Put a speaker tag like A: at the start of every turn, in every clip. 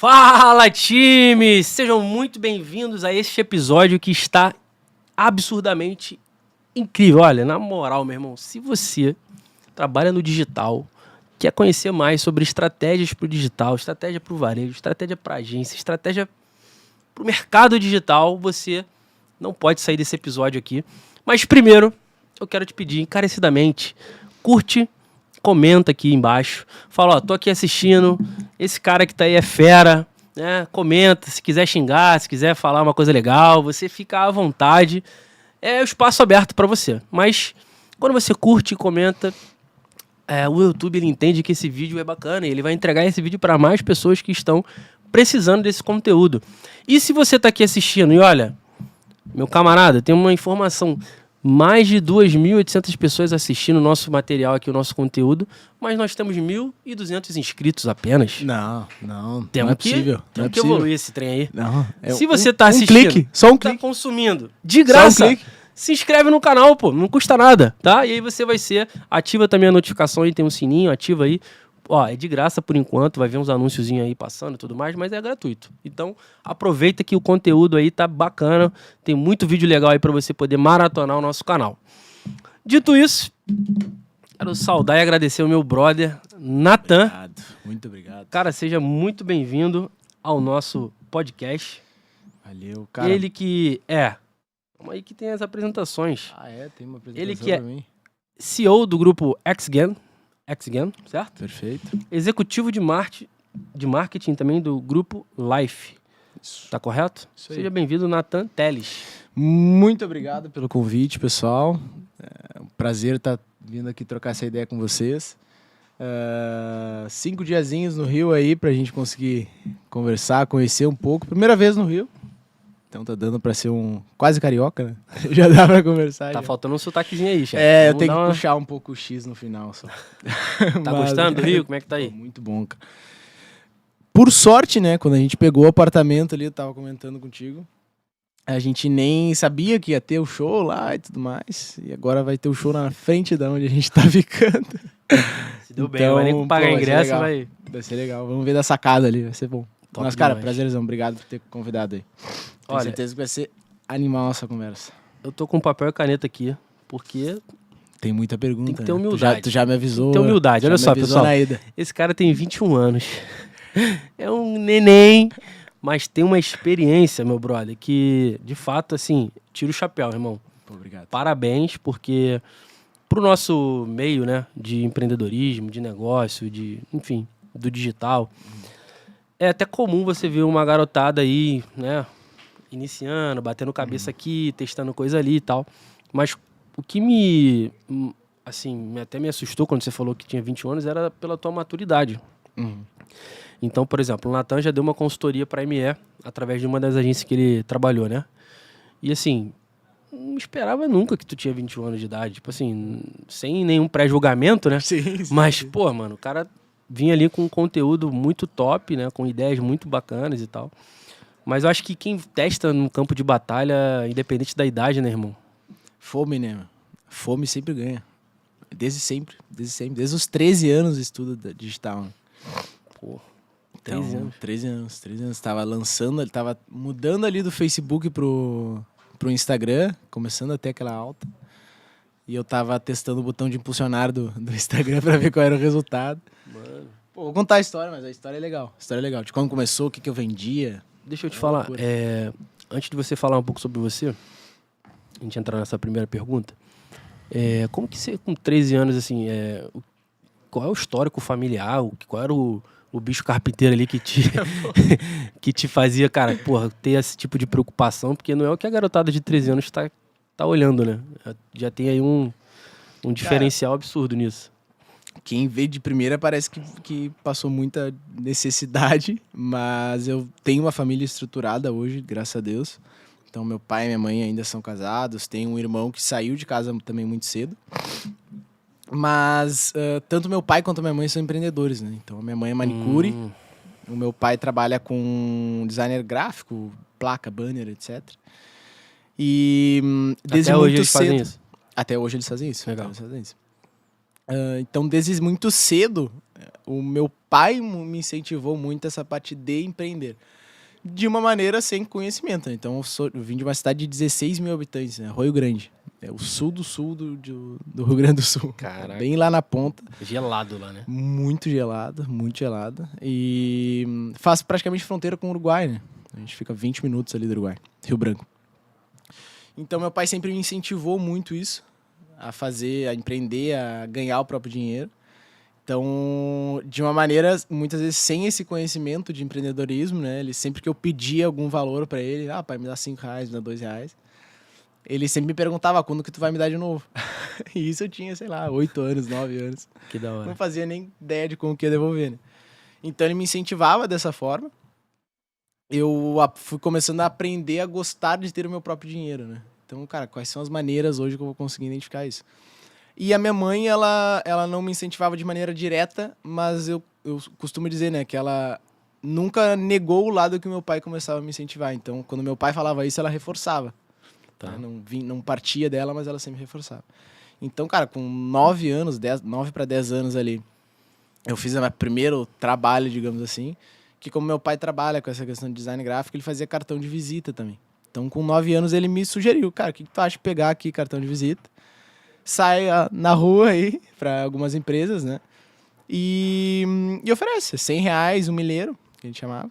A: Fala, time! Sejam muito bem-vindos a este episódio que está absurdamente incrível. Olha, na moral, meu irmão, se você trabalha no digital, quer conhecer mais sobre estratégias para o digital, estratégia para o varejo, estratégia para agência, estratégia para o mercado digital, você não pode sair desse episódio aqui. Mas primeiro, eu quero te pedir encarecidamente, curte, comenta aqui embaixo, fala, ó, tô aqui assistindo, esse cara que tá aí é fera, né? Comenta, se quiser xingar, se quiser falar uma coisa legal, você fica à vontade, é o espaço aberto para você. Mas quando você curte e comenta, o YouTube ele entende que esse vídeo é bacana e ele vai entregar esse vídeo para mais pessoas que estão precisando desse conteúdo. E se você tá aqui assistindo e olha, meu camarada, tem uma informação, mais de 2.800 pessoas assistindo o nosso material aqui, o nosso conteúdo, mas nós temos 1.200 inscritos apenas.
B: Não
A: Temos
B: é possível.
A: Temos que evoluir esse trem aí.
B: Não,
A: se você tá assistindo,
B: clique, só um
A: tá
B: clique.
A: consumindo, de graça,
B: Só um clique.
A: se inscreve no canal, pô, não custa nada, tá? E aí você vai ativa também a notificação aí, tem um sininho, ativa aí. Ó, é de graça por enquanto, vai ver uns anúnciozinhos aí passando e tudo mais, mas é gratuito. Então, aproveita que o conteúdo aí tá bacana, tem muito vídeo legal aí pra você poder maratonar o nosso canal. Dito isso, quero saudar e agradecer o meu brother, Natan.
B: Obrigado, muito obrigado.
A: Cara, seja muito bem-vindo ao nosso podcast.
B: Valeu, cara.
A: Ele que Vamos aí que tem as apresentações.
B: Tem uma apresentação
A: Ele que é
B: pra mim.
A: CEO do grupo XGen, certo?
B: Perfeito.
A: Executivo de marketing também do grupo Life.
B: Isso.
A: Tá correto?
B: Isso aí.
A: Seja bem-vindo, Natan Teles.
B: Muito obrigado pelo convite, pessoal. É um prazer estar vindo aqui trocar essa ideia com vocês. 5 diazinhos no Rio aí pra gente conseguir conversar, conhecer um pouco. Primeira vez no Rio. Então tá dando pra ser um quase carioca, né? Já dá pra conversar.
A: Tá
B: já.
A: faltando um sotaquezinho aí, chefe.
B: Eu
A: Vamos
B: tenho
A: dar
B: que puxar um pouco o X no final só.
A: Tá gostando do Rio? Como é que tá aí?
B: Pô, muito bom, cara. Por sorte, né? Quando a gente pegou o apartamento ali, eu tava comentando contigo, a gente nem sabia que ia ter o show lá e tudo mais. E agora vai ter o show na frente da onde a gente tá ficando.
A: Se deu bem, não vai nem pagar ingresso, vai...
B: Vai ser legal. Vamos ver da sacada ali, vai ser bom.
A: Top
B: Mas, cara,
A: demais.
B: prazerzão. Obrigado por ter convidado aí. Tenho
A: Olha,
B: certeza que vai ser animal essa conversa.
A: eu tô com papel e caneta aqui, porque
B: Tem muita pergunta.
A: Tem que ter
B: né?
A: humildade.
B: Tu já me avisou.
A: Tem humildade.
B: já
A: Olha
B: me
A: só,
B: avisou
A: pessoal.
B: na ida.
A: esse cara tem 21 anos. É um neném, mas tem uma experiência, meu brother, que, de fato, assim, tira o chapéu, irmão.
B: Pô, obrigado.
A: Parabéns, porque pro nosso meio, né, de empreendedorismo, de negócio, enfim, do digital, é até comum você ver uma garotada aí, né, iniciando, batendo cabeça aqui, testando coisa ali e tal. Mas o que até me assustou quando você falou que tinha 21 anos era pela tua maturidade.
B: Uhum.
A: Então, por exemplo, o Natan já deu uma consultoria para a ME através de uma das agências que ele trabalhou, né? E assim, não esperava nunca que tu tinha 21 anos de idade. Tipo assim, sem nenhum pré-julgamento, né?
B: Sim.
A: Mas, pô, mano, o cara vinha ali com um conteúdo muito top, né? Com ideias muito bacanas e tal. Mas eu acho que quem testa no campo de batalha, independente da idade, né, irmão?
B: Fome, né? Meu? Fome sempre ganha. Desde sempre. Desde os 13 anos de estudo digital. Né?
A: Pô,
B: Então,
A: 13 anos.
B: 13 anos. Tava lançando, ele tava mudando ali do Facebook pro Instagram, começando a ter aquela alta. E eu tava testando o botão de impulsionar do Instagram pra ver qual era o resultado.
A: Mano.
B: Pô, vou contar a história, mas a história é legal. A história é legal. De quando começou, o que eu vendia.
A: Deixa eu te falar,
B: loucura.
A: antes de você falar um pouco sobre você, a gente entrar nessa primeira pergunta, como que você, com 13 anos, assim, qual é o histórico familiar, qual era o bicho carpinteiro ali que te fazia, cara, porra, ter esse tipo de preocupação, porque não é o que a garotada de 13 anos tá olhando, né? Já tem aí um diferencial absurdo nisso.
B: Quem vê de primeira parece que passou muita necessidade, mas eu tenho uma família estruturada hoje, graças a Deus. Então, meu pai e minha mãe ainda são casados. Tenho um irmão que saiu de casa também muito cedo. Mas tanto meu pai quanto minha mãe são empreendedores, né? Então, a minha mãe é manicure. O meu pai trabalha com designer gráfico, placa, banner, etc. E desde
A: Até
B: muito
A: hoje eles
B: cedo...
A: fazem isso.
B: Até hoje eles fazem isso.
A: Legal.
B: Até hoje eles fazem isso. Então, desde muito cedo, o meu pai me incentivou muito essa parte de empreender. De uma maneira sem conhecimento, né? Então, eu vim de uma cidade de 16 mil habitantes, né? Arroio Grande. É o sul do Rio Grande do Sul.
A: Caraca.
B: Bem lá na ponta.
A: Gelado lá, né?
B: Muito gelada, muito gelada. E faz praticamente fronteira com o Uruguai, né? A gente fica 20 minutos ali do Uruguai, Rio Branco. Então, meu pai sempre me incentivou muito isso, a fazer, a empreender, a ganhar o próprio dinheiro. Então, de uma maneira, muitas vezes sem esse conhecimento de empreendedorismo, né? Ele, sempre que eu pedia algum valor para ele, pai, me dá R$5, me dá R$2, ele sempre me perguntava, quando que tu vai me dar de novo? E isso eu tinha, sei lá, 8 anos, 9 anos.
A: Que da hora.
B: Não fazia nem ideia de como que ia devolver, né? Então, ele me incentivava dessa forma. Eu fui começando a aprender a gostar de ter o meu próprio dinheiro, né? Então, cara, quais são as maneiras hoje que eu vou conseguir identificar isso? E a minha mãe, ela não me incentivava de maneira direta, mas eu costumo dizer, né, que ela nunca negou o lado que o meu pai começava a me incentivar. Então, quando meu pai falava isso, ela reforçava.
A: Tá.
B: Não partia dela, mas ela sempre reforçava. Então, cara, com 9 anos, 9 para 10 anos ali, eu fiz o meu primeiro trabalho, digamos assim, que como meu pai trabalha com essa questão de design gráfico, ele fazia cartão de visita também. Então, com 9 anos, ele me sugeriu, cara, o que tu acha de pegar aqui cartão de visita? Sai na rua aí, para algumas empresas, né? E oferece R$100, um milheiro, que a gente chamava.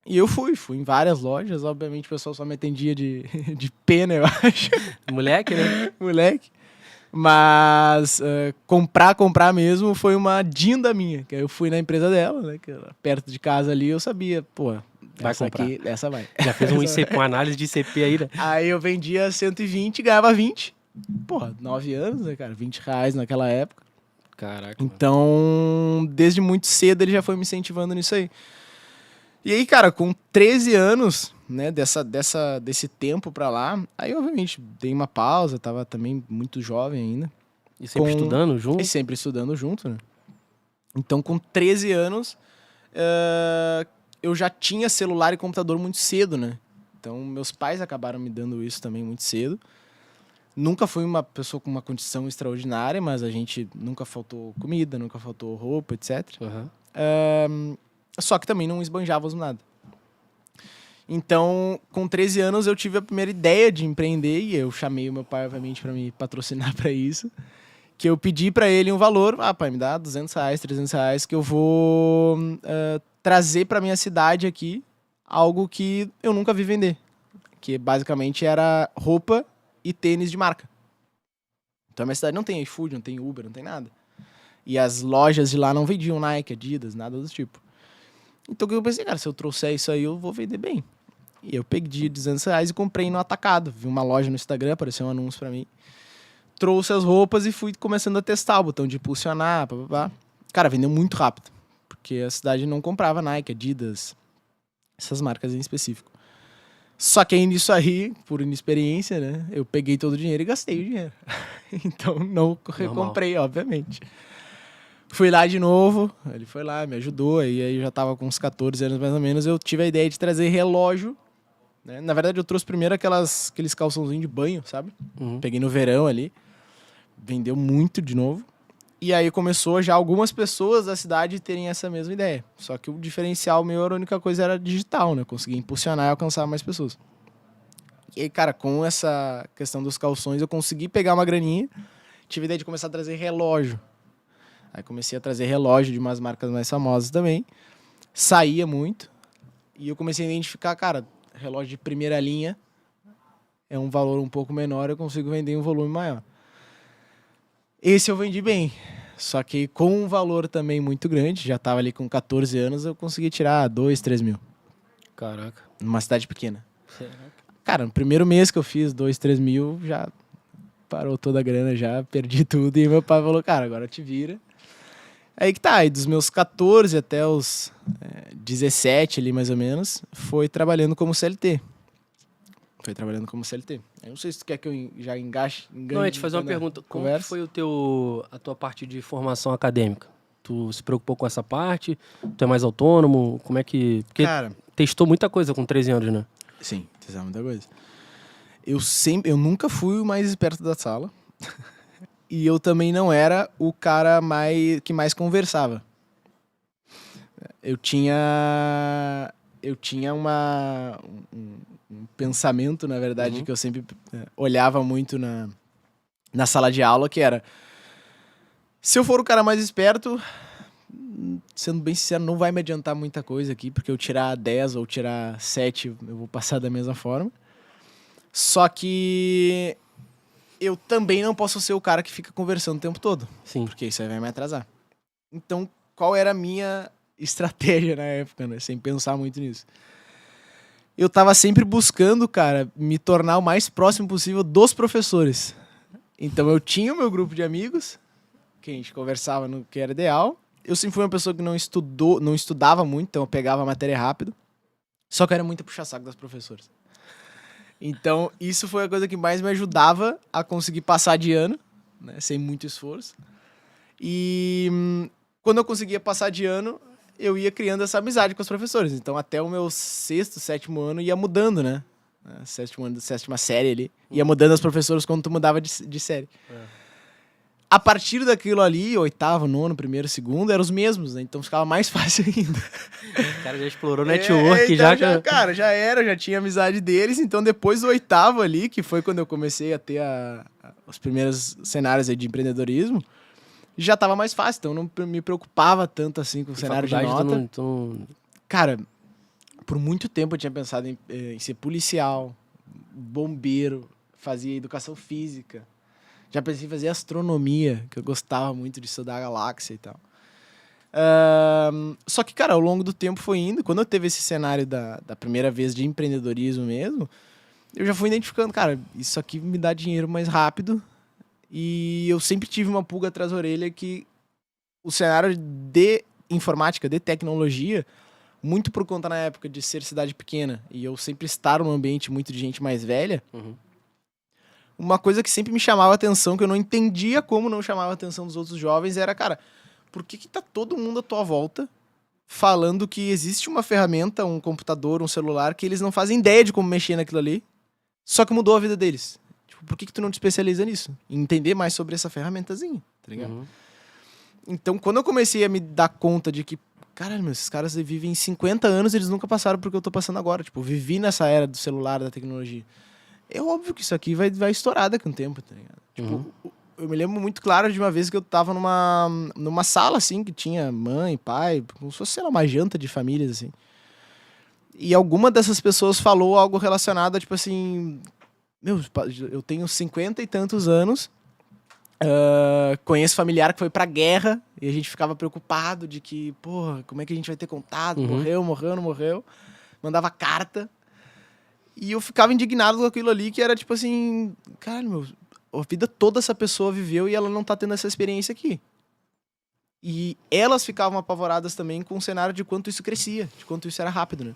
B: E eu fui em várias lojas. Obviamente o pessoal só me atendia de pena, eu acho.
A: Moleque, né?
B: Moleque. Mas comprar mesmo foi uma dinda minha. Que aí eu fui na empresa dela, né? Que era perto de casa ali, eu sabia, pô,
A: Vai
B: essa
A: comprar.
B: aqui, essa vai.
A: Já fez uma análise de ICP aí, né?
B: Aí eu vendia 120, ganhava 20. Porra, 9 anos, né, cara? R$20 naquela época.
A: Caraca.
B: Então, desde muito cedo ele já foi me incentivando nisso aí. E aí, cara, com 13 anos, né, desse tempo pra lá, aí obviamente dei uma pausa, tava também muito jovem ainda.
A: E sempre estudando junto?
B: E sempre estudando junto, né? Então, com 13 anos, eu já tinha celular e computador muito cedo, né? Então, meus pais acabaram me dando isso também muito cedo. Nunca fui uma pessoa com uma condição extraordinária, mas a gente nunca faltou comida, nunca faltou roupa, etc.
A: Uhum.
B: Só que também não esbanjávamos nada. Então, com 13 anos, eu tive a primeira ideia de empreender e eu chamei o meu pai, obviamente, para me patrocinar para isso. Que eu pedi para ele um valor, pai, me dá R$200, R$300, que eu vou trazer para minha cidade aqui algo que eu nunca vi vender. Que basicamente era roupa e tênis de marca. Então a minha cidade não tem iFood, não tem Uber, não tem nada. E as lojas de lá não vendiam Nike, Adidas, nada do tipo. Então eu pensei, cara, se eu trouxer isso aí, eu vou vender bem. E eu peguei R$200 e comprei no atacado. Vi uma loja no Instagram, apareceu um anúncio pra mim. Trouxe as roupas e fui começando a testar o botão de impulsionar, papapá. Cara, vendeu muito rápido. Porque a cidade não comprava Nike, Adidas, essas marcas em específico. Só que ainda isso aí, por inexperiência, né? Eu peguei todo o dinheiro e gastei o dinheiro. Então não recomprei, obviamente. Fui lá de novo, ele foi lá, me ajudou, e aí eu já tava com uns 14 anos mais ou menos, eu tive a ideia de trazer relógio, né? Na verdade eu trouxe primeiro aqueles calçãozinhos de banho, sabe?
A: Uhum.
B: Peguei no verão ali, vendeu muito de novo. E aí começou já algumas pessoas da cidade terem essa mesma ideia. Só que o diferencial meu era a única coisa era digital, né? Conseguir impulsionar e alcançar mais pessoas. E aí, cara, com essa questão dos calções, eu consegui pegar uma graninha. Tive a ideia de começar a trazer relógio. Aí comecei a trazer relógio de umas marcas mais famosas também. Saía muito. E eu comecei a identificar, cara, relógio de primeira linha é um valor um pouco menor, eu consigo vender em um volume maior. Esse eu vendi bem, só que com um valor também muito grande, já estava ali com 14 anos, eu consegui tirar 2, 3 mil.
A: Caraca.
B: Numa cidade pequena. Cara, no primeiro mês que eu fiz 2, 3 mil, já parou toda a grana, já perdi tudo. E meu pai falou, cara, agora te vira. Aí que tá, aí dos meus 14 até os 17 ali mais ou menos, foi trabalhando como CLT. Eu não sei se tu quer que eu já enganche.
A: Não, eu ia te fazer uma pergunta. Como que foi a tua parte de formação acadêmica? Tu se preocupou com essa parte? Tu é mais autônomo? Como é que... Porque
B: cara,
A: testou muita coisa com 13 anos, né?
B: Sim, testou muita coisa. Eu nunca fui o mais esperto da sala. e eu também não era o cara que mais conversava. Eu tinha um pensamento, na verdade, que eu sempre olhava muito na sala de aula, que era: se eu for o cara mais esperto, sendo bem sincero, não vai me adiantar muita coisa aqui, porque eu tirar 10 ou tirar 7, eu vou passar da mesma forma. Só que eu também não posso ser o cara que fica conversando o tempo todo.
A: Sim.
B: Porque isso aí vai me atrasar. Então, qual era a minha estratégia na época, né? Sem pensar muito nisso. Eu tava sempre buscando, cara, me tornar o mais próximo possível dos professores. Então, eu tinha o meu grupo de amigos, que a gente conversava no que era ideal. Eu sempre fui uma pessoa que não estudava muito, então eu pegava a matéria rápido. Só que eu era muito puxa-saco das professoras. Então, isso foi a coisa que mais me ajudava a conseguir passar de ano, né, sem muito esforço. E quando eu conseguia passar de ano, eu ia criando essa amizade com os professores. Então, até o meu 6º, 7º ano ia mudando, né? 7º ano, 7ª série ali. Ia mudando as professoras quando tu mudava de série. A partir daquilo ali, 8º, 9º, 1º, 2º, eram os mesmos, né? Então ficava mais fácil ainda.
A: O cara já explorou o network,
B: então já tinha amizade deles. Então depois do 8º ali, que foi quando eu comecei a ter os primeiros cenários aí de empreendedorismo, já tava mais fácil. Então não me preocupava tanto assim com o cenário de nota. Cara, por muito tempo eu tinha pensado em ser policial, bombeiro, fazia educação física. Já pensei em fazer astronomia, que eu gostava muito de estudar a galáxia e tal. Só que, cara, ao longo do tempo foi indo. Quando eu teve esse cenário da primeira vez de empreendedorismo mesmo, eu já fui identificando, cara, isso aqui me dá dinheiro mais rápido. E eu sempre tive uma pulga atrás da orelha que o cenário de informática, de tecnologia, muito por conta na época de ser cidade pequena e eu sempre estar num ambiente muito de gente mais velha, uma coisa que sempre me chamava a atenção, que eu não entendia como não chamava a atenção dos outros jovens, era, cara, por que tá todo mundo à tua volta falando que existe uma ferramenta, um computador, um celular, que eles não fazem ideia de como mexer naquilo ali, só que mudou a vida deles? Tipo, por que tu não te especializa nisso? Em entender mais sobre essa ferramentazinha, tá ligado? Então, quando eu comecei a me dar conta de que, caralho, esses caras vivem 50 anos e eles nunca passaram por que eu tô passando agora. Tipo, eu vivi nessa era do celular, da tecnologia. É óbvio que isso aqui vai estourar daqui a um tempo, tá ligado? Tipo, eu me lembro muito claro de uma vez que eu tava numa sala, assim, que tinha mãe, pai, como se fosse, sei lá, uma janta de famílias, assim. E alguma dessas pessoas falou algo relacionado a, tipo assim... Meu, eu tenho 50 e tantos anos, conheço familiar que foi pra guerra, e a gente ficava preocupado de que, porra, como é que a gente vai ter contato? Morreu, não morreu. Mandava carta. E eu ficava indignado com aquilo ali, que era tipo assim, cara, a vida toda essa pessoa viveu e ela não tá tendo essa experiência aqui. E elas ficavam apavoradas também com o cenário de quanto isso crescia, de quanto isso era rápido, né?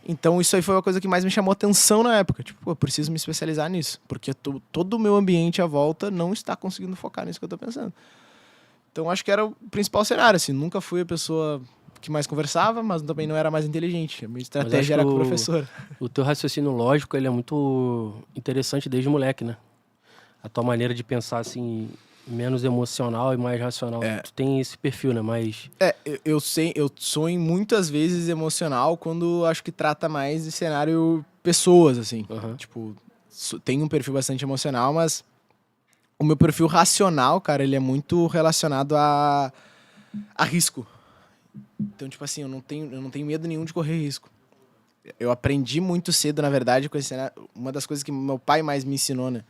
B: Então isso aí foi uma coisa que mais me chamou atenção na época. Tipo, eu preciso me especializar nisso, porque todo o meu ambiente à volta não está conseguindo focar nisso que eu tô pensando. Então acho que era o principal cenário, assim, nunca fui a pessoa que mais conversava, mas também não era mais inteligente. A minha estratégia era com o professor.
A: O teu raciocínio lógico, ele é muito interessante desde moleque, né? A tua maneira de pensar, assim, menos emocional e mais racional. Tu tem esse perfil, né? Mas...
B: eu sonho muitas vezes emocional quando acho que trata mais de cenário pessoas, assim. Tipo, tem um perfil bastante emocional, mas o meu perfil racional, cara, ele é muito relacionado a risco. Então, tipo assim, eu não tenho medo nenhum de correr risco. Eu aprendi muito cedo, na verdade, com esse cenário. Uma das coisas que meu pai mais me ensinou, né?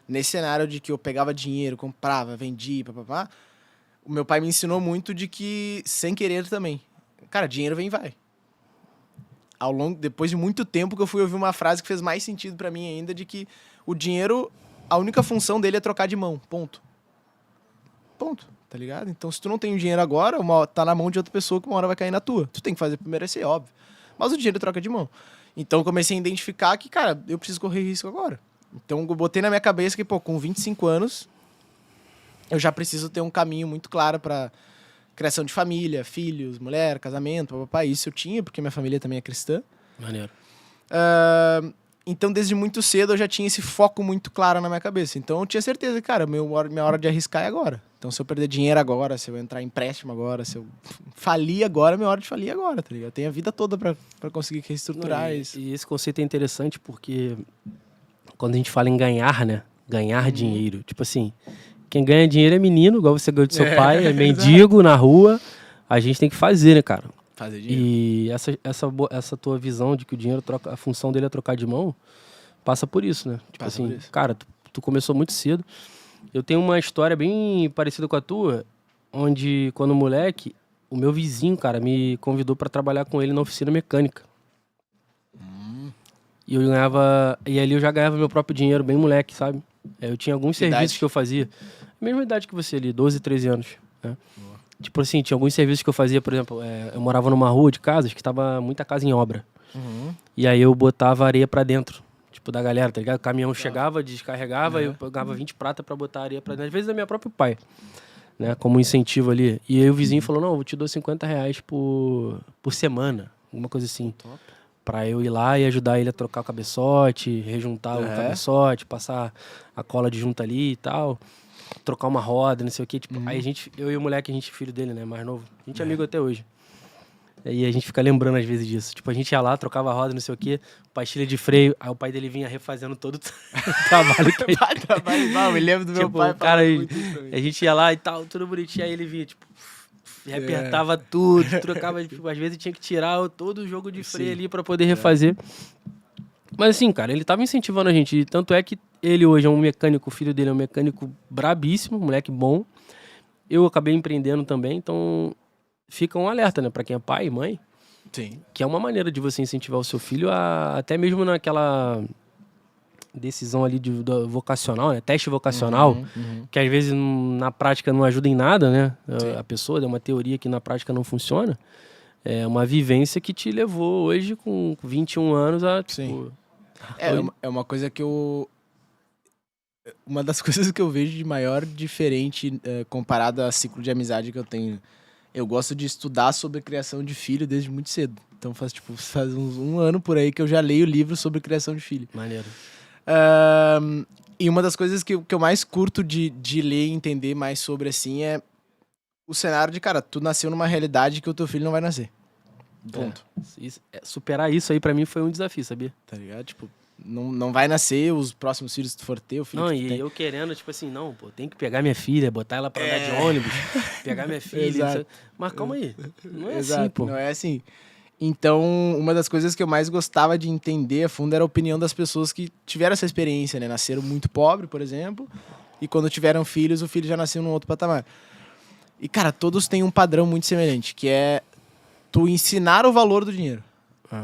B: Nesse cenário de que eu pegava dinheiro, comprava, vendia, papapá, o meu pai me ensinou muito de que, sem querer também, cara, dinheiro vem e vai. Depois de muito tempo que eu fui ouvir uma frase que fez mais sentido pra mim ainda, de que o dinheiro, a única função dele é trocar de mão, ponto. Tá ligado? Então, se tu não tem o dinheiro agora, tá na mão de outra pessoa que uma hora vai cair na tua. Tu tem que fazer primeiro esse, óbvio. Mas o dinheiro troca de mão. Então, eu comecei a identificar que, cara, eu preciso correr risco agora. Então, eu botei na minha cabeça que, pô, com 25 anos, eu já preciso ter um caminho muito claro pra criação de família, filhos, mulher, casamento, papai. Isso eu tinha, porque minha família também é cristã.
A: Maneiro.
B: Então, desde muito cedo, eu já tinha esse foco muito claro na minha cabeça. Então, eu tinha certeza que, cara, minha hora de arriscar é agora. Então, se eu perder dinheiro agora, se eu entrar em empréstimo agora, se eu falir agora, minha hora de falir agora, tá ligado? Eu tenho a vida toda pra conseguir reestruturar isso.
A: E esse conceito é interessante porque quando a gente fala em ganhar, né? Ganhar dinheiro. Tipo assim, quem ganha dinheiro é menino, igual você ganhou do seu pai, é mendigo na rua. A gente tem que fazer, né, cara?
B: Fazer dinheiro.
A: E essa tua visão de que o dinheiro troca, a função dele é trocar de mão, passa por isso, né? Tipo
B: Passa
A: assim,
B: por isso.
A: cara, tu começou muito cedo. Eu tenho uma história bem parecida com a tua, onde quando moleque, o meu vizinho, cara, me convidou pra trabalhar com ele na oficina mecânica. E eu ganhava, e ali eu já ganhava meu próprio dinheiro, bem moleque, sabe? Eu tinha alguns
B: Que idade?
A: serviços que eu fazia, a mesma idade que você ali, 12, 13 anos, né? Tipo assim, tinha alguns serviços que eu fazia, por exemplo, eu morava numa rua de casas que tava muita casa em obra. E aí eu botava areia pra dentro, tipo, da galera, tá ligado? O caminhão chegava, descarregava, eu pagava 20 prata pra botar areia pra dentro. Às vezes é meu próprio pai, né? Como incentivo ali. E aí o vizinho falou, não, eu te dou 50 reais por semana, alguma coisa assim.
B: Top.
A: Pra eu ir lá e ajudar ele a trocar o cabeçote, rejuntar o cabeçote, passar a cola de junta ali e tal. Trocar uma roda, não sei o quê. Tipo, aí eu e o moleque, a gente filho dele, né? Mais novo. A gente é amigo até hoje. E a gente fica lembrando às vezes disso. Tipo, a gente ia lá, trocava a roda, não sei o quê, pastilha de freio, aí o pai dele vinha refazendo todo o trabalho que ele...
B: Eu me lembro do meu
A: Tipo,
B: pai
A: cara,
B: falando muito isso pra mim.
A: a gente ia lá e tal, tudo bonitinho, aí ele vinha, tipo, apertava tudo, trocava, tipo, às vezes tinha que tirar todo o jogo de freio ali pra poder refazer. Mas assim, cara, ele tava incentivando a gente, tanto é que ele hoje é um mecânico, o filho dele é um mecânico brabíssimo, moleque bom. Eu acabei empreendendo também, então fica um alerta, né, pra quem é pai e mãe,
B: Sim.
A: que é uma maneira de você incentivar o seu filho a, até mesmo naquela decisão ali do vocacional, né, teste vocacional, que às vezes na prática não ajuda em nada, né, a pessoa, é uma teoria que na prática não funciona, é uma vivência que te levou hoje com 21 anos a, tipo...
B: Sim. É uma coisa que eu... Uma das coisas que eu vejo de maior diferente comparado a ciclo de amizade que eu tenho. Eu gosto de estudar sobre criação de filho desde muito cedo. Então faz uns um ano por aí que eu já leio livros sobre criação de filho.
A: Maneiro.
B: E uma das coisas que eu mais curto de ler e entender mais sobre, assim, é o cenário de, cara, tu nasceu numa realidade que o teu filho não vai nascer. Ponto.
A: Superar isso aí pra mim foi um desafio, sabia?
B: Tá ligado? Tipo, não vai nascer os próximos filhos que tu for ter, o filho
A: Não,
B: que tu
A: e
B: tem.
A: eu querendo, tipo assim, não, pô, tem que pegar minha filha, botar ela pra andar de ônibus, pegar minha filha.
B: Exato.
A: Mas calma aí, não é
B: Exato,
A: assim, pô.
B: não é assim. Então, uma das coisas que eu mais gostava de entender a fundo era a opinião das pessoas que tiveram essa experiência, né? Nasceram muito pobre, por exemplo, e quando tiveram filhos, o filho já nasceu num outro patamar. E, cara, todos têm um padrão muito semelhante, que é tu ensinar o valor do dinheiro.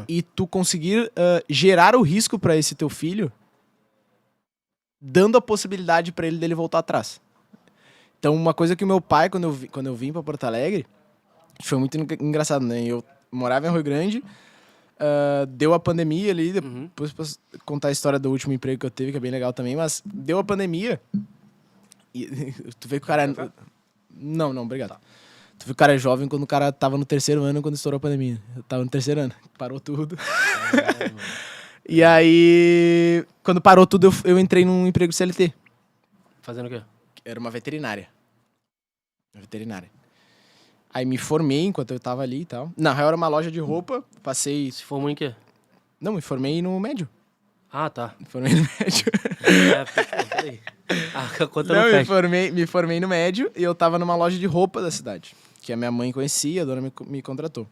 B: E tu conseguir gerar o risco para esse teu filho, dando a possibilidade para ele dele voltar atrás. Então, uma coisa que o meu pai, quando eu vim para Porto Alegre, foi muito engraçado, né? Eu morava em Rio Grande, deu a pandemia ali, depois posso contar a história do último emprego que eu teve, que é bem legal também, mas deu a pandemia e tu vê que o cara... Não, obrigado. Tá. Tu viu que o cara é jovem quando o cara tava no terceiro ano, quando estourou a pandemia. Eu tava no terceiro ano, parou tudo. E aí, quando parou tudo, eu entrei num emprego CLT.
A: Fazendo o quê?
B: Era uma veterinária. Aí me formei enquanto eu tava ali e tal. Na real, era uma loja de roupa, passei...
A: Se formou em quê?
B: Não, me formei no médio.
A: Ah, tá.
B: Me formei no médio.
A: Peraí. A conta
B: Não,
A: não fecha.
B: me formei no médio e eu tava numa loja de roupa da cidade. Que a minha mãe conhecia, a dona me contratou.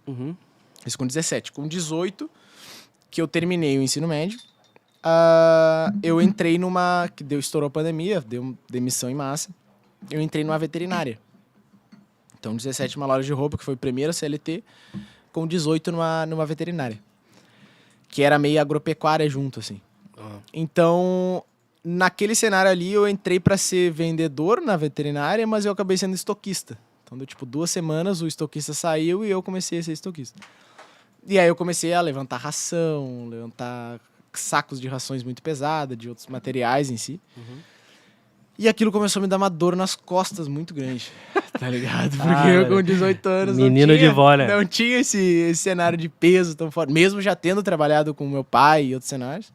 B: Isso com 17. Com 18, que eu terminei o ensino médio, eu entrei numa... que estourou a pandemia, deu demissão em massa. Eu entrei numa veterinária. Então, 17 numa loja de roupa, que foi a primeira CLT, com 18 numa veterinária. Que era meio agropecuária junto, assim. Então, naquele cenário ali, eu entrei para ser vendedor na veterinária, mas eu acabei sendo estoquista. Então, deu tipo 2 semanas, o estoquista saiu e eu comecei a ser estoquista. E aí eu comecei a levantar ração, levantar sacos de rações muito pesadas, de outros materiais em si. E aquilo começou a me dar uma dor nas costas muito grande, tá ligado? Porque eu com 18 anos
A: menino de vó, né?
B: Não tinha esse cenário de peso tão forte. Mesmo já tendo trabalhado com meu pai e outros cenários.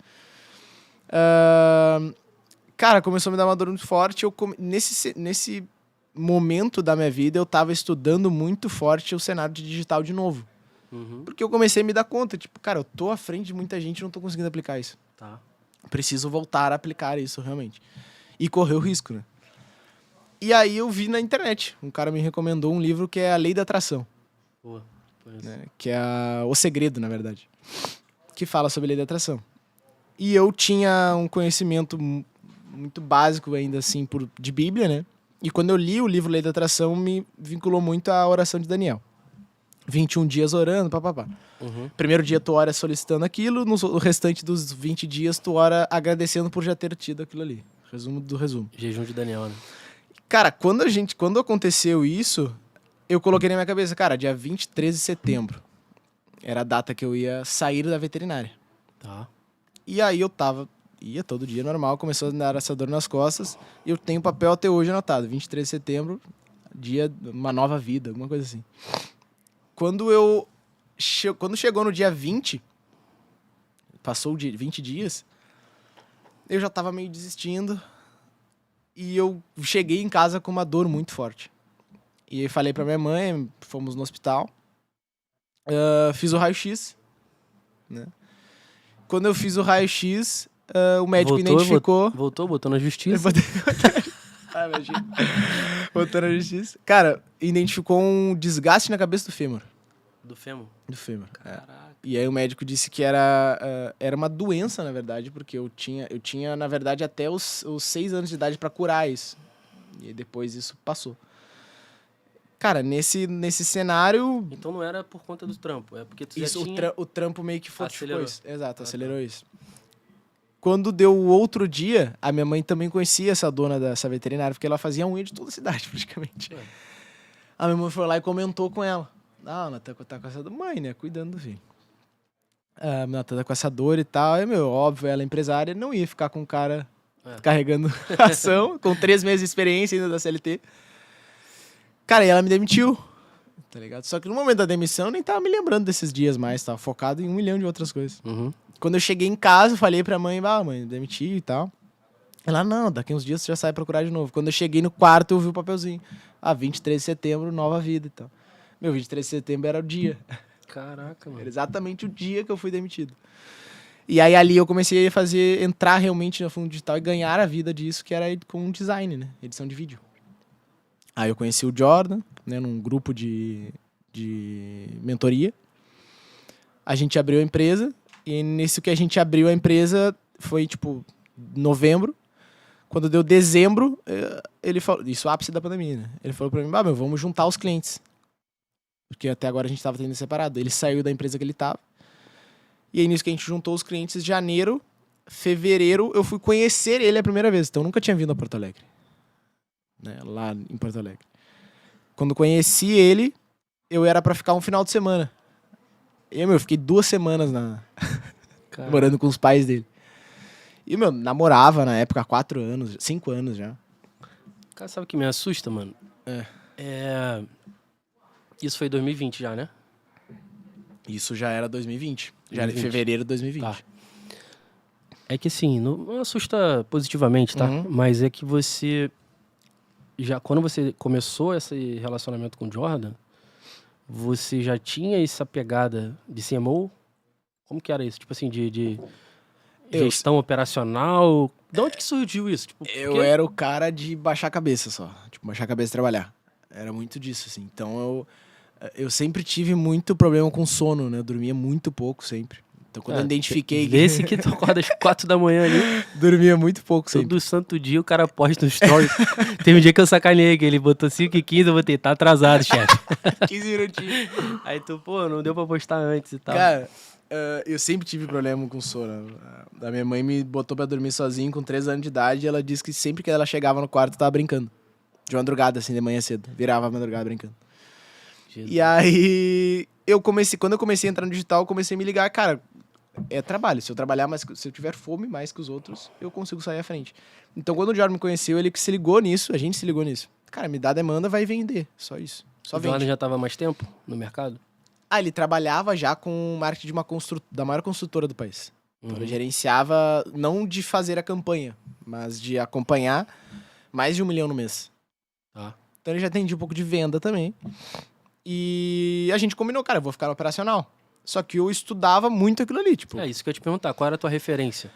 B: Cara, começou a me dar uma dor muito forte. Nesse momento da minha vida, eu tava estudando muito forte o cenário de digital de novo.
A: Uhum.
B: Porque eu comecei a me dar conta, tipo, cara, eu tô à frente de muita gente e não tô conseguindo aplicar isso.
A: Tá.
B: Preciso voltar a aplicar isso, realmente. E correr o risco, né? E aí eu vi na internet, um cara me recomendou um livro que é A Lei da Atração,
A: Boa.
B: né? Que é O Segredo, na verdade, que fala sobre a Lei da Atração. E eu tinha um conhecimento muito básico ainda, assim, de Bíblia, né? E quando eu li o livro Lei da Atração, me vinculou muito à oração de Daniel. 21 dias orando, papapá.
A: Uhum.
B: Primeiro dia tu ora solicitando aquilo, no restante dos 20 dias tu ora agradecendo por já ter tido aquilo ali. Resumo do resumo.
A: Jejum de Daniel, né?
B: Cara, quando aconteceu isso, eu coloquei na minha cabeça, cara, dia 23 de setembro era a data que eu ia sair da veterinária.
A: Tá.
B: E aí ia todo dia normal, começou a dar essa dor nas costas, e eu tenho papel até hoje anotado, 23 de setembro, dia de uma nova vida, alguma coisa assim. Quando chegou no dia 20, passou o dia, 20 dias, eu já tava meio desistindo, e eu cheguei em casa com uma dor muito forte. E eu falei pra minha mãe, fomos no hospital, fiz o raio-x, né? Quando eu fiz o raio-x, o médico identificou...
A: Botou na justiça.
B: Imagina. Botou na justiça. Cara, identificou um desgaste na cabeça do fêmur.
A: Do fêmur?
B: Do fêmur.
A: Caraca.
B: E aí o médico disse que era uma doença, na verdade, porque eu tinha na verdade, até os 6 anos de idade pra curar isso. E aí depois isso passou. Cara, nesse cenário...
A: Então não era por conta do trampo, é porque tu
B: Isso,
A: já tinha...
B: o trampo meio que fortificou
A: Acelerou.
B: isso. Exato, acelerou isso. Quando deu o outro dia, a minha mãe também conhecia essa dona dessa veterinária, porque ela fazia unha de toda a cidade, praticamente.
A: Ué.
B: A minha mãe foi lá e comentou com ela. Ah, ela tá com essa mãe, né? Cuidando do filho. Ela tá com essa dor e tal. E, óbvio, ela é empresária, não ia ficar com o cara carregando ração, com 3 meses de experiência ainda da CLT. Cara, e ela me demitiu, tá ligado? Só que no momento da demissão, eu nem tava me lembrando desses dias mais, tava focado em 1 milhão de outras coisas.
A: Uhum.
B: Quando eu cheguei em casa, eu falei pra mãe, mãe, demiti e tal. Ela, não, daqui uns dias você já sai procurar de novo. Quando eu cheguei no quarto, eu vi o papelzinho. 23 de setembro, nova vida e tal. 23 de setembro era o dia.
A: Caraca, mano.
B: Era exatamente o dia que eu fui demitido. E aí ali eu comecei a entrar realmente no fundo digital e ganhar a vida disso, que era com design, né? Edição de vídeo. Aí eu conheci o Jordan, né, num grupo de mentoria. A gente abriu a empresa, e nisso que a gente abriu a empresa foi, tipo, novembro. Quando deu dezembro, ele falou... Isso, ápice da pandemia, né? Ele falou pra mim, vamos juntar os clientes. Porque até agora a gente tava tendo separado. Ele saiu da empresa que ele tava. E aí nisso que a gente juntou os clientes, janeiro, fevereiro, eu fui conhecer ele a primeira vez. Então eu nunca tinha vindo a Porto Alegre. Né, lá em Porto Alegre. Quando conheci ele, eu era pra ficar um final de semana. E eu fiquei 2 semanas morando com os pais dele. E namorava na época há 4 anos, 5 anos já.
A: Cara, sabe o que me assusta, mano? Isso foi 2020 já, né?
B: Isso já era 2020. Já era em fevereiro de 2020.
A: Tá. É que assim, não assusta positivamente, tá?
B: Uhum.
A: Mas é que você... Quando você começou esse relacionamento com o Jordan, você já tinha essa pegada de CMO? Como que era isso? Tipo assim, de gestão operacional? De onde que surgiu isso? Tipo,
B: eu era o cara de baixar a cabeça só. Tipo, baixar a cabeça e trabalhar. Era muito disso, assim. Então, eu sempre tive muito problema com sono, né? Eu dormia muito pouco sempre. Então, quando eu identifiquei...
A: Esse que tu acorda às 4 da manhã ali.
B: Dormia muito pouco sempre.
A: Todo santo dia o cara posta no story. Teve um dia que eu sacaneei, que ele botou 5h15, eu botei, tá atrasado, chefe.
B: 15 minutinhos.
A: Aí tu, não deu pra postar antes e tal.
B: Cara, eu sempre tive problema com sono. A minha mãe me botou pra dormir sozinho com 3 anos de idade e ela disse que sempre que ela chegava no quarto, eu tava brincando. De madrugada, assim, de manhã cedo. Virava a madrugada brincando. Jesus. E aí, quando eu comecei a entrar no digital, eu comecei a me ligar, cara... É trabalho. Se eu trabalhar mais, se eu tiver fome mais que os outros, eu consigo sair à frente. Então, quando o Jordan me conheceu, ele se ligou nisso, a gente se ligou nisso. Cara, me dá demanda, vai vender. Só isso. Só vende.
A: O Jordan já estava há mais tempo no mercado?
B: Ele trabalhava já com marketing de da maior construtora do país. Então ele gerenciava, não de fazer a campanha, mas de acompanhar mais de 1 milhão no mês.
A: Tá.
B: Então ele já atendia um pouco de venda também. E a gente combinou, cara, eu vou ficar no operacional. Só que eu estudava muito aquilo ali, tipo...
A: É isso que eu ia te perguntar, qual era a tua referência?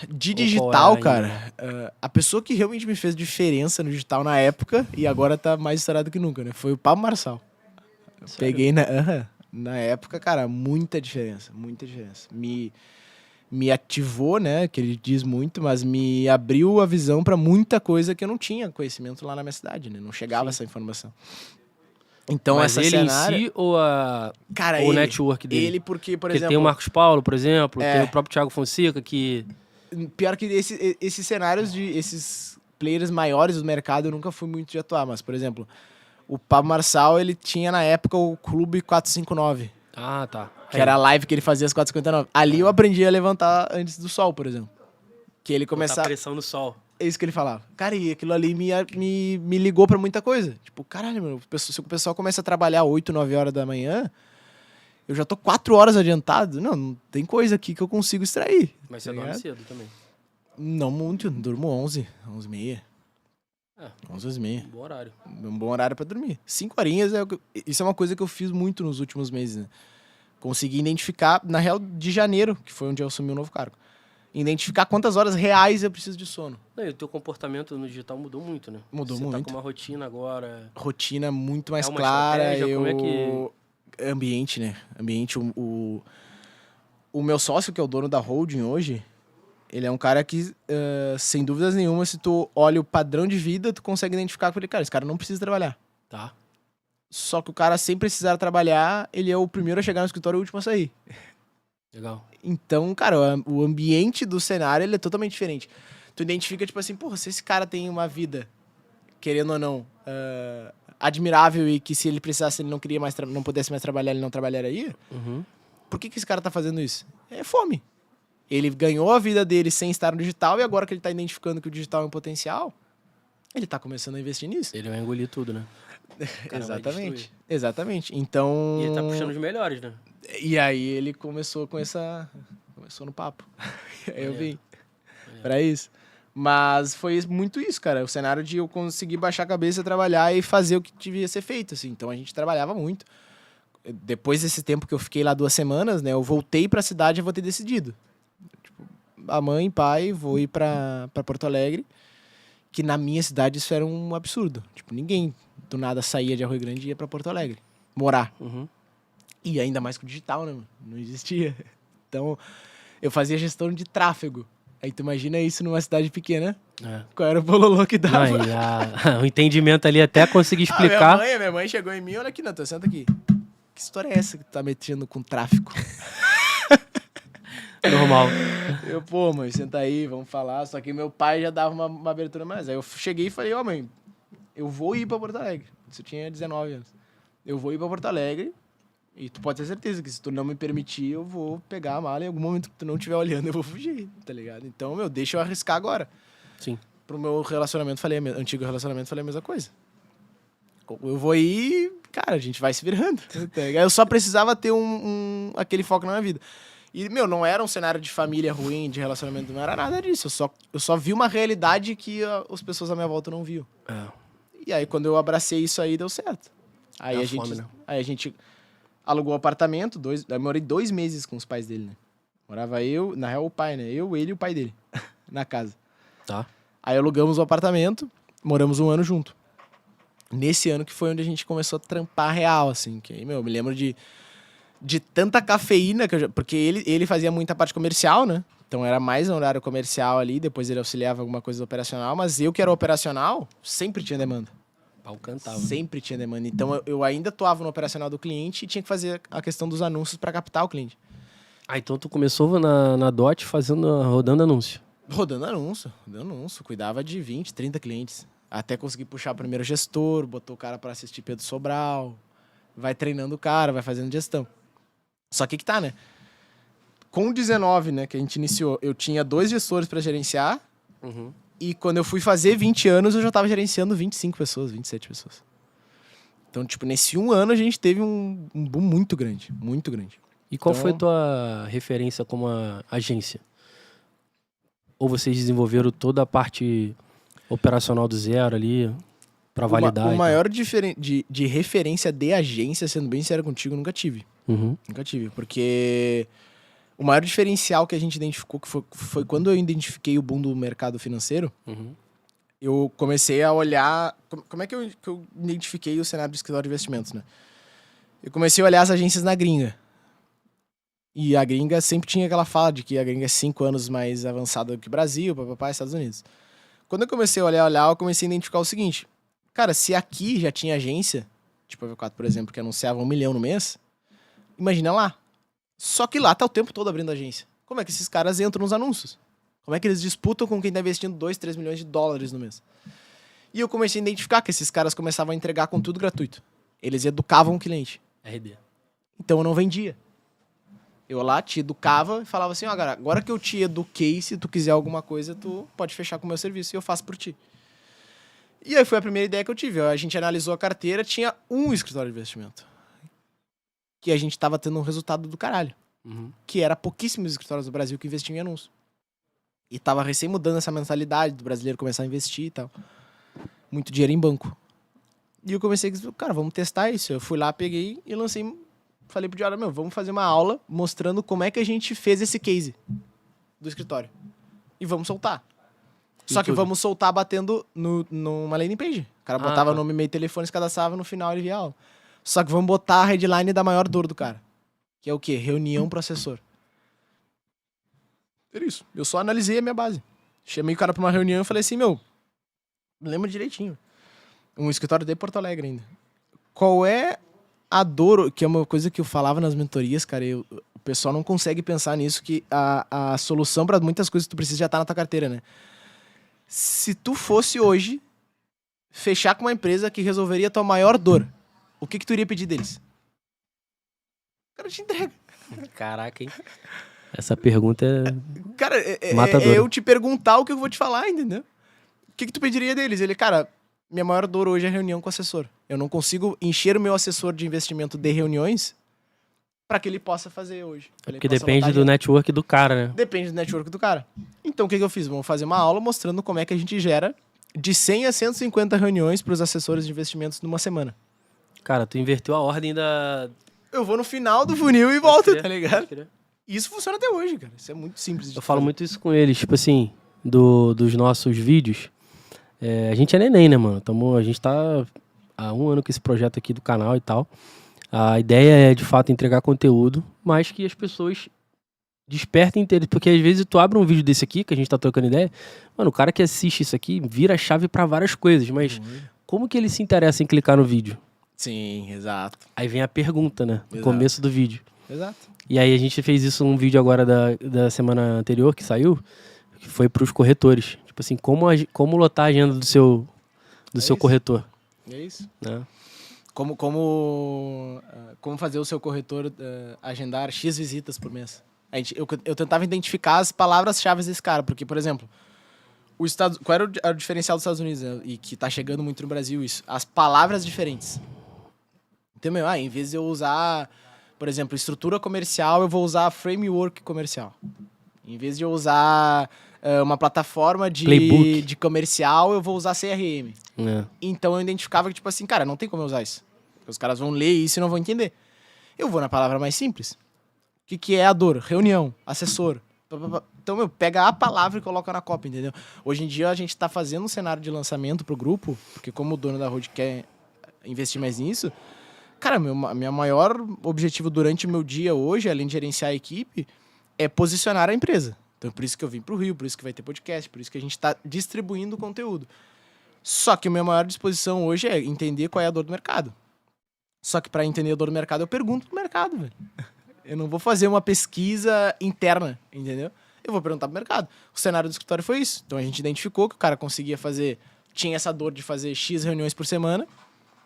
B: De
A: Ou
B: digital,
A: qual era
B: cara, a pessoa que realmente me fez diferença no digital na época, e agora tá mais estourado que nunca, né? Foi o Pablo Marçal. Eu
A: Sério?
B: peguei na época, cara, muita diferença, muita diferença. Me ativou, né? Que ele diz muito, mas me abriu a visão pra muita coisa que eu não tinha conhecimento lá na minha cidade, né? Não chegava essa informação. Então,
A: Mas
B: essa
A: ele
B: cenário...
A: em si ou
B: Cara,
A: o
B: ele,
A: network dele?
B: Ele porque, por
A: Porque
B: exemplo...
A: tem o Marcos Paulo, por exemplo,
B: É.
A: tem o próprio Thiago Fonseca, que...
B: Pior que esses cenários esses players maiores do mercado eu nunca fui muito de atuar, mas, por exemplo, o Pablo Marçal, ele tinha na época o Clube 459,
A: Ah, tá.
B: que era a live que ele fazia às 4h59. Ali eu aprendi a levantar antes do sol, por exemplo. Que ele
A: Botar
B: começava...
A: pressão no sol.
B: É isso que ele falava. Cara, e aquilo ali me ligou pra muita coisa. Tipo, caralho, meu, se o pessoal começa a trabalhar 8, 9 horas da manhã, eu já tô 4 horas adiantado. Não tem coisa aqui que eu consigo extrair.
A: Mas
B: tá
A: você dorme
B: ligado?
A: cedo também.
B: Não muito, durmo 11, 11h30.
A: É.
B: 11h30.
A: Bom horário.
B: Um bom horário pra dormir. 5 horinhas, isso é uma coisa que eu fiz muito nos últimos meses, né? Consegui identificar, na real, de janeiro, que foi onde eu assumi o novo cargo. Identificar quantas horas reais eu preciso de sono.
A: Não, e o teu comportamento no digital mudou muito, né?
B: Mudou
A: você
B: muito.
A: Tá com uma rotina agora.
B: Rotina muito mais
A: É uma
B: clara.
A: estratégia? Como é que...
B: Ambiente, né? Ambiente, o meu sócio, que é o dono da holding hoje, ele é um cara que, sem dúvidas nenhuma, se tu olha o padrão de vida, tu consegue identificar com ele, cara, esse cara não precisa trabalhar.
A: Tá.
B: Só que o cara, sem precisar trabalhar, ele é o primeiro a chegar no escritório e o último a sair.
A: Legal.
B: Então, cara, o ambiente do cenário, ele é totalmente diferente. Tu identifica, tipo assim, porra, se esse cara tem uma vida, querendo ou não, admirável e que se ele precisasse, ele não pudesse mais trabalhar, ele não trabalharia,
A: Uhum.
B: por que esse cara tá fazendo isso? É fome. Ele ganhou a vida dele sem estar no digital e agora que ele tá identificando que o digital é um potencial, ele tá começando a investir nisso.
A: Ele vai engolir tudo, né? O cara vai
B: Exatamente.
A: destruir.
B: Exatamente. Então...
A: E ele tá puxando os melhores, né?
B: E aí ele começou começou no papo. Aí eu vim
A: Maneiro.
B: pra isso. Mas foi muito isso, cara. O cenário de eu conseguir baixar a cabeça, trabalhar e fazer o que devia ser feito, assim. Então a gente trabalhava muito. Depois desse tempo que eu fiquei lá 2 semanas, né? Eu voltei pra cidade e vou ter decidido. Tipo, a mãe, pai, vou ir pra Porto Alegre. Que na minha cidade isso era um absurdo. Tipo, ninguém do nada saía de Arroio Grande e ia pra Porto Alegre. Morar.
A: Uhum.
B: E ainda mais com o digital, né? Não existia. Então, eu fazia gestão de tráfego. Aí tu imagina isso numa cidade pequena.
A: É.
B: Qual era o bololô que dava?
A: Não, e o entendimento ali até conseguir explicar.
B: Minha mãe chegou em mim, olha aqui, Natan, senta aqui. Que história é essa que tu tá metendo com tráfico?
A: Normal.
B: Eu, pô, mãe, senta aí, vamos falar. Só que meu pai já dava uma abertura mais. Aí eu cheguei e falei, ó, mãe, eu vou ir pra Porto Alegre. Isso eu tinha 19 anos. Eu vou ir pra Porto Alegre e tu pode ter certeza que se tu não me permitir, eu vou pegar a mala e em algum momento que tu não estiver olhando, eu vou fugir, tá ligado? Então, deixa eu arriscar agora.
A: Sim.
B: Pro meu relacionamento, antigo relacionamento, falei a mesma coisa. Eu vou ir, cara, a gente vai se virando. Tá ligado? Eu só precisava ter aquele foco na minha vida. E, não era um cenário de família ruim, de relacionamento, não era nada disso. Eu só vi uma realidade que as pessoas à minha volta não viam.
A: É.
B: E aí, quando eu abracei isso aí, deu certo. Aí,
A: É a
B: a gente,
A: fome, né?
B: aí a gente alugou um apartamento, eu morei 2 meses com os pais dele, né? Morava eu, na real o pai, né? Eu, ele e o pai dele, na casa.
A: Tá.
B: Aí alugamos o apartamento, moramos 1 ano junto. Nesse ano que foi onde a gente começou a trampar real, assim. Que, eu me lembro de tanta cafeína, porque ele fazia muita parte comercial, né? Então era mais um horário comercial ali, depois ele auxiliava alguma coisa do operacional, mas eu que era operacional, sempre tinha demanda.
A: Pau cantava.
B: Sempre tinha demanda. Então eu ainda atuava no operacional do cliente e tinha que fazer a questão dos anúncios para captar o cliente.
A: Ah, então tu começou na DOT rodando anúncio.
B: Rodando anúncio. Cuidava de 20, 30 clientes. Até conseguir puxar o primeiro gestor, botou o cara para assistir Pedro Sobral, vai treinando o cara, vai fazendo gestão. Só que tá, né? Com 19, né, que a gente iniciou, eu tinha 2 gestores para gerenciar.
A: Uhum.
B: E quando eu fui fazer 20 anos, eu já tava gerenciando 25 pessoas, 27 pessoas. Então, tipo, nesse 1 ano a gente teve um boom muito grande, muito grande.
A: E qual
B: Então-
A: foi tua referência como agência? Ou vocês desenvolveram toda a parte operacional do zero ali pra validar?
B: O
A: e tal?
B: maior de referência de agência, sendo bem sério contigo, nunca tive.
A: Uhum.
B: Nunca tive, porque o maior diferencial que a gente identificou, que foi quando eu identifiquei o boom do mercado financeiro,
A: Uhum.
B: eu comecei a olhar... Como é que eu identifiquei o cenário do escritório de investimentos, né? Eu comecei a olhar as agências na gringa. E a gringa sempre tinha aquela fala de que a gringa é 5 anos mais avançada do que o Brasil, papapá, Estados Unidos. Quando eu comecei a olhar, eu comecei a identificar o seguinte. Cara, se aqui já tinha agência, tipo a V4, por exemplo, que anunciava 1 milhão no mês, imagina lá. Só que lá tá o tempo todo abrindo agência. Como é que esses caras entram nos anúncios? Como é que eles disputam com quem tá investindo 2, 3 milhões de dólares no mês? E eu comecei a identificar que esses caras começavam a entregar conteúdo gratuito. Eles educavam o cliente.
A: RD.
B: Então eu não vendia. Eu lá te educava e falava assim, ó, cara, agora que eu te eduquei, se tu quiser alguma coisa, tu pode fechar com o meu serviço e eu faço por ti. E aí foi a primeira ideia que eu tive. A gente analisou a carteira, tinha um escritório de investimento. Que a gente tava tendo um resultado do caralho.
A: Uhum.
B: Que era pouquíssimos escritórios do Brasil que investiam em anúncio. E tava recém mudando essa mentalidade do brasileiro começar a investir e tal. Muito dinheiro em banco. E eu comecei a dizer, cara, vamos testar isso. Eu fui lá, peguei e lancei... Falei pro Diário, vamos fazer uma aula mostrando como é que a gente fez esse case do escritório. E vamos soltar. Só que vamos soltar batendo numa landing page. O cara botava nome, e-mail, telefone, se cadastrava, no final ele via a aula. Só que vamos botar a headline da maior dor do cara. Que é o quê? Reunião pro assessor. Era isso. Eu só analisei a minha base. Chamei o cara pra uma reunião e falei assim, lembra direitinho. Um escritório de Porto Alegre ainda. Qual é a dor, que é uma coisa que eu falava nas mentorias, cara, o pessoal não consegue pensar nisso, que a solução para muitas coisas que tu precisa já tá na tua carteira, né? Se tu fosse hoje fechar com uma empresa que resolveria a tua maior dor, o que tu iria pedir deles? O cara te entrega.
A: Caraca, hein? Essa pergunta é...
B: Cara,
A: matadora.
B: eu te perguntar o que eu vou te falar, entendeu? O que tu pediria deles? Ele, cara, minha maior dor hoje é reunião com o assessor. Eu não consigo encher o meu assessor de investimento de reuniões para que ele possa fazer hoje.
A: Porque depende do network do cara, né?
B: Depende do network do cara. Então, o que eu fiz? Vamos fazer uma aula mostrando como é que a gente gera de 100 a 150 reuniões para os assessores de investimentos numa semana.
A: Cara, tu inverteu a ordem da...
B: Eu vou no final do funil e volto,
A: crer,
B: tá ligado?
A: pode crer.
B: E isso funciona até hoje, cara. Isso é muito simples.
A: Eu falo muito isso com eles, tipo assim, dos nossos vídeos. A gente é neném, né, mano? A gente tá há 1 ano com esse projeto aqui do canal e tal. A ideia é, de fato, entregar conteúdo, mas que as pessoas despertem interesse. Porque às vezes tu abre um vídeo desse aqui, que a gente tá trocando ideia, mano, o cara que assiste isso aqui vira a chave pra várias coisas, mas como que ele se interessa em clicar no vídeo?
B: Sim, exato.
A: Aí vem a pergunta, né? No
B: Exato.
A: começo do vídeo.
B: Exato.
A: E aí a gente fez isso num vídeo agora da semana anterior, que saiu, que foi pros corretores. Tipo assim, como lotar a agenda do seu
B: isso.
A: corretor.
B: É isso.
A: Né?
B: Como fazer o seu corretor agendar X visitas por mês. Eu tentava identificar as palavras-chave desse cara, porque, por exemplo, qual era o diferencial dos Estados Unidos, né? E que tá chegando muito no Brasil isso? As palavras diferentes. Então, em vez de eu usar, por exemplo, estrutura comercial, eu vou usar framework comercial. Em vez de eu usar uma plataforma de comercial, eu vou usar CRM. Então eu identificava que, tipo assim, cara, não tem como eu usar isso. Os caras vão ler isso e não vão entender. Eu vou na palavra mais simples. O que é a dor? Reunião, assessor. Então, pega a palavra e coloca na cópia, entendeu? Hoje em dia a gente tá fazendo um cenário de lançamento pro grupo, porque como o dono da Road quer investir mais nisso, cara, meu maior objetivo durante o meu dia hoje, além de gerenciar a equipe, é posicionar a empresa. Então, por isso que eu vim pro Rio, por isso que vai ter podcast, por isso que a gente está distribuindo conteúdo. Só que a minha maior disposição hoje é entender qual é a dor do mercado. Só que para entender a dor do mercado, eu pergunto pro mercado, velho. Eu não vou fazer uma pesquisa interna, entendeu? Eu vou perguntar pro mercado. O cenário do escritório foi isso. Então, a gente identificou que o cara conseguia fazer... Tinha essa dor de fazer X reuniões por semana.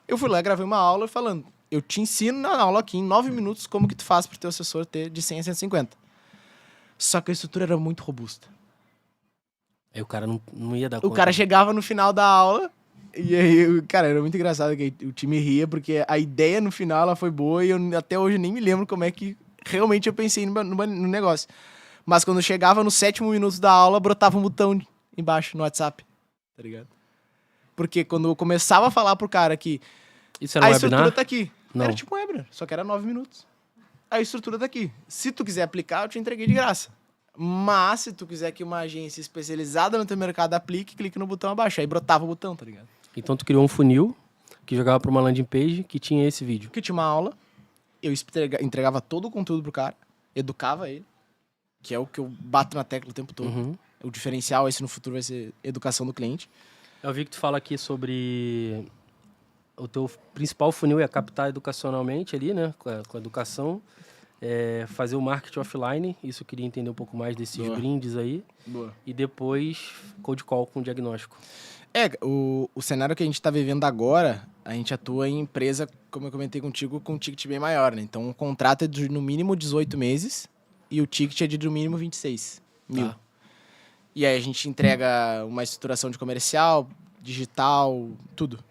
B: Eu fui lá e gravei uma aula falando... Eu te ensino na aula aqui, em 9 minutos, como que tu faz pro teu assessor ter de 100 a 150. Só que a estrutura era muito robusta.
A: Aí o cara não ia dar conta.
B: O cara chegava no final da aula e aí, cara, era muito engraçado que o time ria porque a ideia no final ela foi boa e eu até hoje nem me lembro como é que realmente eu pensei no negócio. Mas quando chegava no 7º minuto da aula, brotava um botão embaixo no WhatsApp, tá ligado? Porque quando eu começava a falar pro cara que
A: Isso era
B: a
A: um
B: estrutura
A: webinar?
B: tá aqui.
A: Não.
B: Era tipo um webinar, só que era 9 minutos. A estrutura tá aqui. Se tu quiser aplicar, eu te entreguei de graça. Mas se tu quiser que uma agência especializada no teu mercado aplique, clique no botão abaixo. Aí brotava o botão, tá ligado?
A: Então tu criou um funil que jogava pra uma landing page que tinha esse vídeo.
B: Que tinha uma aula, eu entregava todo o conteúdo pro cara, educava ele, que é o que eu bato na tecla o tempo todo.
A: Uhum.
B: O diferencial, esse no futuro vai ser educação do cliente.
A: Eu vi que tu fala aqui sobre o teu principal funil é captar educacionalmente ali, né? Com a educação. Fazer o marketing offline. Isso eu queria entender um pouco mais desses
B: Boa.
A: brindes aí.
B: Boa.
A: E depois cold call com diagnóstico.
B: O cenário que a gente tá vivendo agora, a gente atua em empresa, como eu comentei contigo, com um ticket bem maior, né? Então o contrato é de no mínimo 18 meses e o ticket é de no mínimo 26 mil.
A: Tá.
B: E aí a gente entrega uma estruturação de comercial, digital, tudo.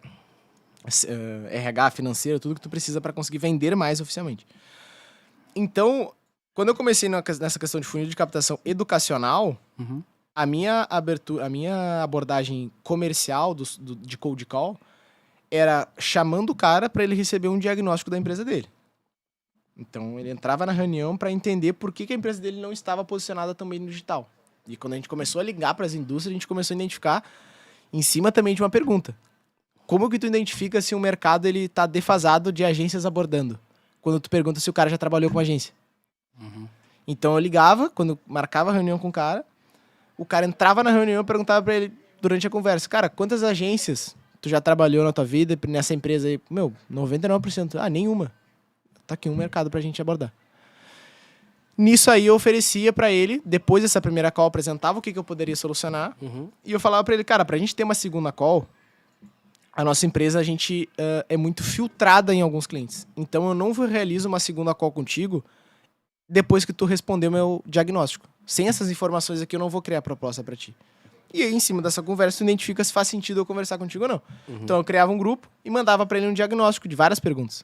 B: RH, financeiro, tudo que tu precisa para conseguir vender mais oficialmente. Então, quando eu comecei nessa questão de funil de captação educacional,
A: Uhum.
B: a minha abordagem comercial de cold call era chamando o cara para ele receber um diagnóstico da empresa dele. Então, ele entrava na reunião para entender por que a empresa dele não estava posicionada também no digital. E quando a gente começou a ligar para as indústrias, a gente começou a identificar em cima também de uma pergunta. Como que tu identifica se um mercado ele tá defasado de agências abordando? Quando tu pergunta se o cara já trabalhou com agência.
A: Uhum.
B: Então eu ligava, quando marcava a reunião com o cara entrava na reunião e perguntava pra ele durante a conversa, cara, quantas agências tu já trabalhou na tua vida nessa empresa aí? Meu, 99%. Ah, nenhuma. Tá aqui um mercado pra gente abordar. Nisso aí eu oferecia pra ele, depois dessa primeira call, apresentava o que eu poderia solucionar.
A: Uhum.
B: E eu falava pra ele, cara, pra gente ter uma segunda call, a nossa empresa, a gente é muito filtrada em alguns clientes. Então eu não realizo uma segunda call contigo depois que tu responder o meu diagnóstico. Sem essas informações aqui, eu não vou criar proposta pra ti. E aí, em cima dessa conversa, tu identifica se faz sentido eu conversar contigo ou não.
A: Uhum.
B: Então eu criava um grupo e mandava pra ele um diagnóstico de várias perguntas.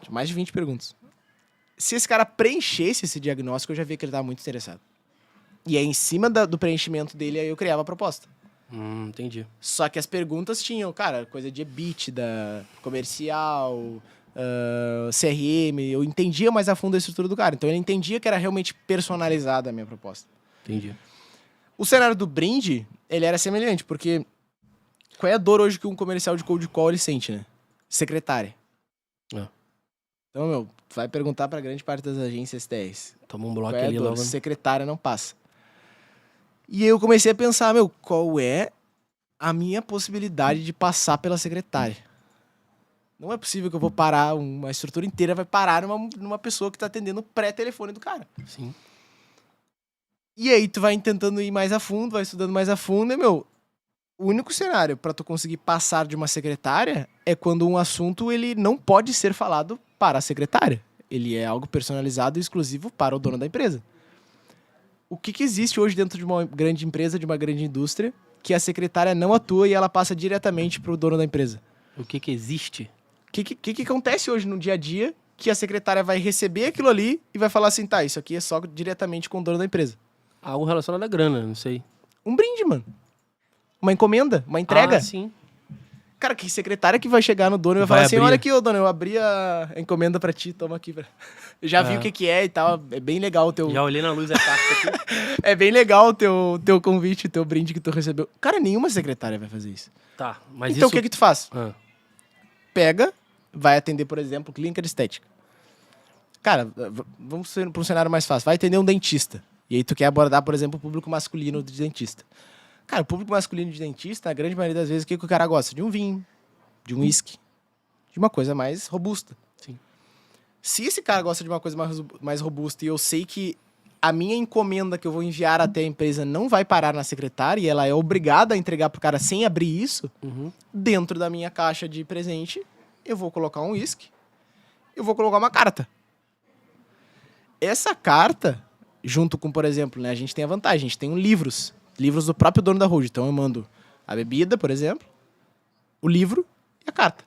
B: De mais de 20 perguntas. Se esse cara preenchesse esse diagnóstico, eu já via que ele estava muito interessado. E aí, em cima do preenchimento dele, aí eu criava a proposta.
A: Entendi.
B: Só que as perguntas tinham, cara, coisa de EBITDA, comercial, CRM. Eu entendia mais a fundo a estrutura do cara. Então, ele entendia que era realmente personalizada a minha proposta.
A: Entendi.
B: O cenário do brinde, ele era semelhante, porque qual é a dor hoje que um comercial de cold call ele sente, né? Secretária. Então, meu, tu vai perguntar pra grande parte das agências TRs.
A: Toma um bloco
B: Qual é a
A: ali
B: dor?
A: logo.
B: Secretária não passa. E eu comecei a pensar, meu, qual é a minha possibilidade de passar pela secretária? Não é possível que eu vou parar, uma estrutura inteira vai parar numa pessoa que tá atendendo o pré-telefone do cara.
A: Sim.
B: E aí tu vai tentando ir mais a fundo, vai estudando mais a fundo, e, meu, o único cenário pra tu conseguir passar de uma secretária é quando um assunto ele não pode ser falado para a secretária. Ele é algo personalizado e exclusivo para o dono da empresa. O que existe hoje dentro de uma grande empresa, de uma grande indústria, que a secretária não atua e ela passa diretamente para o dono da empresa?
A: O que existe?
B: O que acontece hoje no dia a dia que a secretária vai receber aquilo ali e vai falar assim, tá, isso aqui é só diretamente com o dono da empresa?
A: Algo relacionado à grana, não sei.
B: Um brinde, mano. Uma encomenda, uma entrega.
A: Ah, sim.
B: Cara, que secretária que vai chegar no dono e vai falar assim,
A: abrir.
B: olha aqui, ô dono, eu abri a encomenda pra ti, toma aqui. Eu já vi o que é e tal, é bem legal o teu...
A: Já olhei na luz a carta aqui.
B: É bem legal o teu convite, o teu brinde que tu recebeu. Cara, nenhuma secretária vai fazer isso.
A: Tá, mas
B: Então
A: isso...
B: o que tu faz?
A: Ah,
B: Pega, vai atender, por exemplo, clínica de estética. Cara, vamos para um cenário mais fácil. Vai atender um dentista. E aí tu quer abordar, por exemplo, o público masculino de dentista. Cara, o público masculino de dentista, a grande maioria das vezes, o que o cara gosta? De um vinho, de um uísque, de uma coisa mais robusta.
A: sim.
B: Se esse cara gosta de uma coisa mais robusta e eu sei que a minha encomenda que eu vou enviar até a empresa não vai parar na secretária e ela é obrigada a entregar pro cara sem abrir isso,
A: Uhum.
B: dentro da minha caixa de presente, eu vou colocar um uísque, eu vou colocar uma carta. Essa carta, junto com, por exemplo, né, a gente tem a vantagem, a gente tem livros do próprio dono da road. Então eu mando a bebida, por exemplo, o livro e a carta.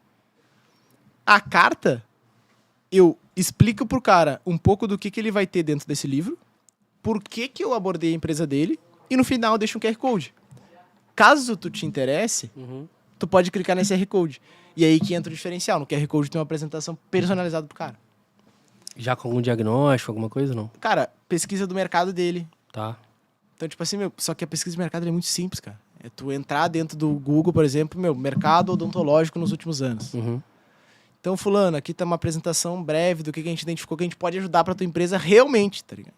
B: A carta, eu explica pro cara um pouco do que ele vai ter dentro desse livro, por que eu abordei a empresa dele, e no final deixa um QR Code. Caso tu te interesse, tu pode clicar nesse QR Code. E aí que entra o diferencial. No QR Code tem uma apresentação personalizada pro cara.
A: Já com algum diagnóstico, alguma coisa, não?
B: Cara, pesquisa do mercado dele.
A: Tá.
B: Então, tipo assim, só que a pesquisa de mercado é muito simples, cara. É tu entrar dentro do Google, por exemplo, mercado odontológico nos últimos anos. Então, fulano, aqui tá uma apresentação breve do que a gente identificou que a gente pode ajudar pra tua empresa realmente, tá ligado?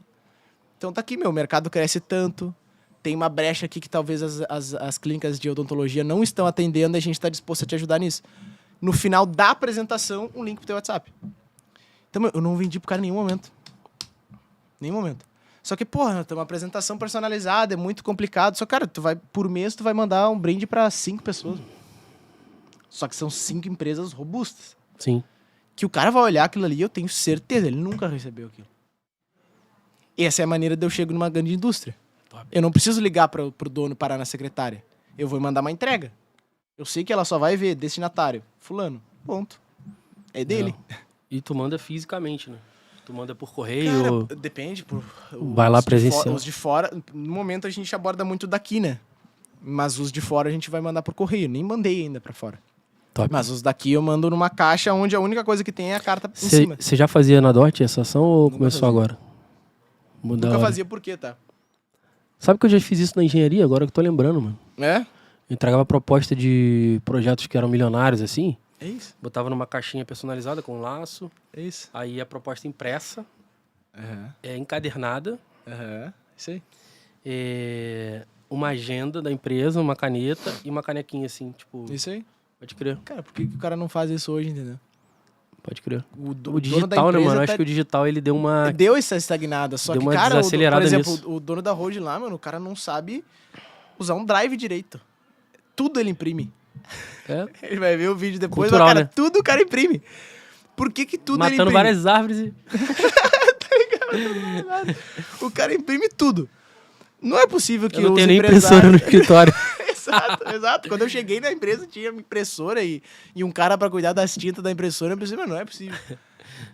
B: Então tá aqui, o mercado cresce tanto, tem uma brecha aqui que talvez as clínicas de odontologia não estão atendendo e a gente tá disposto a te ajudar nisso. No final da apresentação, um link pro teu WhatsApp. Então, eu não vendi pro cara em nenhum momento. Nenhum momento. Só que, porra, tem uma apresentação personalizada, é muito complicado. Só, cara, por mês, tu vai mandar um brinde pra 5 pessoas. Só que são 5 empresas robustas.
A: Sim.
B: Que o cara vai olhar aquilo ali, eu tenho certeza, ele nunca recebeu aquilo. E essa é a maneira de eu chego numa grande indústria.
A: Top.
B: Eu não preciso ligar pro dono parar na secretária. Eu vou mandar uma entrega. Eu sei que ela só vai ver destinatário. Fulano. Ponto. É dele.
A: Não. E tu manda fisicamente, né? Tu manda por correio.
B: Cara, depende.
A: Vai lá presencial.
B: Os de fora, no momento a gente aborda muito daqui, né? Mas os de fora a gente vai mandar por correio. Nem mandei ainda pra fora.
A: Top.
B: Mas os daqui eu mando numa caixa onde a única coisa que tem é a carta em cima.
A: Você já fazia na DOT essa ação ou
B: Nunca
A: começou
B: fazia.
A: agora? Mudar
B: Nunca
A: a hora.
B: fazia por quê, tá?
A: Sabe que eu já fiz isso na engenharia, agora que eu tô lembrando, mano.
B: É?
A: Eu entregava proposta de projetos que eram milionários, assim.
B: É isso.
A: Botava numa caixinha personalizada com um laço.
B: É isso.
A: Aí a proposta impressa,
B: Aham.
A: encadernada.
B: Aham. Isso aí.
A: Uma agenda da empresa, uma caneta e uma canequinha, assim, tipo...
B: Isso aí.
A: Pode crer,
B: Cara, por que o cara não faz isso hoje, entendeu?
A: pode crer.
B: O
A: O digital, né, mano? Acho que o digital, ele deu uma...
B: Deu essa estagnada, só
A: Deu
B: que,
A: uma
B: cara,
A: desacelerada
B: por exemplo,
A: nisso.
B: o dono da Road lá, mano, o cara não sabe usar um drive direito. Tudo ele imprime.
A: É,
B: Ele vai ver o vídeo depois,
A: Cultural,
B: mas, cara,
A: né?
B: tudo o cara imprime. Por que tudo ele
A: matando
B: imprime?
A: várias árvores e...
B: O cara imprime tudo. Não é possível que
A: Eu não
B: os
A: tenho nem
B: empresários...
A: impressora no escritório.
B: Exato, exato. Quando eu cheguei na empresa, tinha uma impressora e um cara pra cuidar das tintas da impressora. Eu pensei, mas não é possível.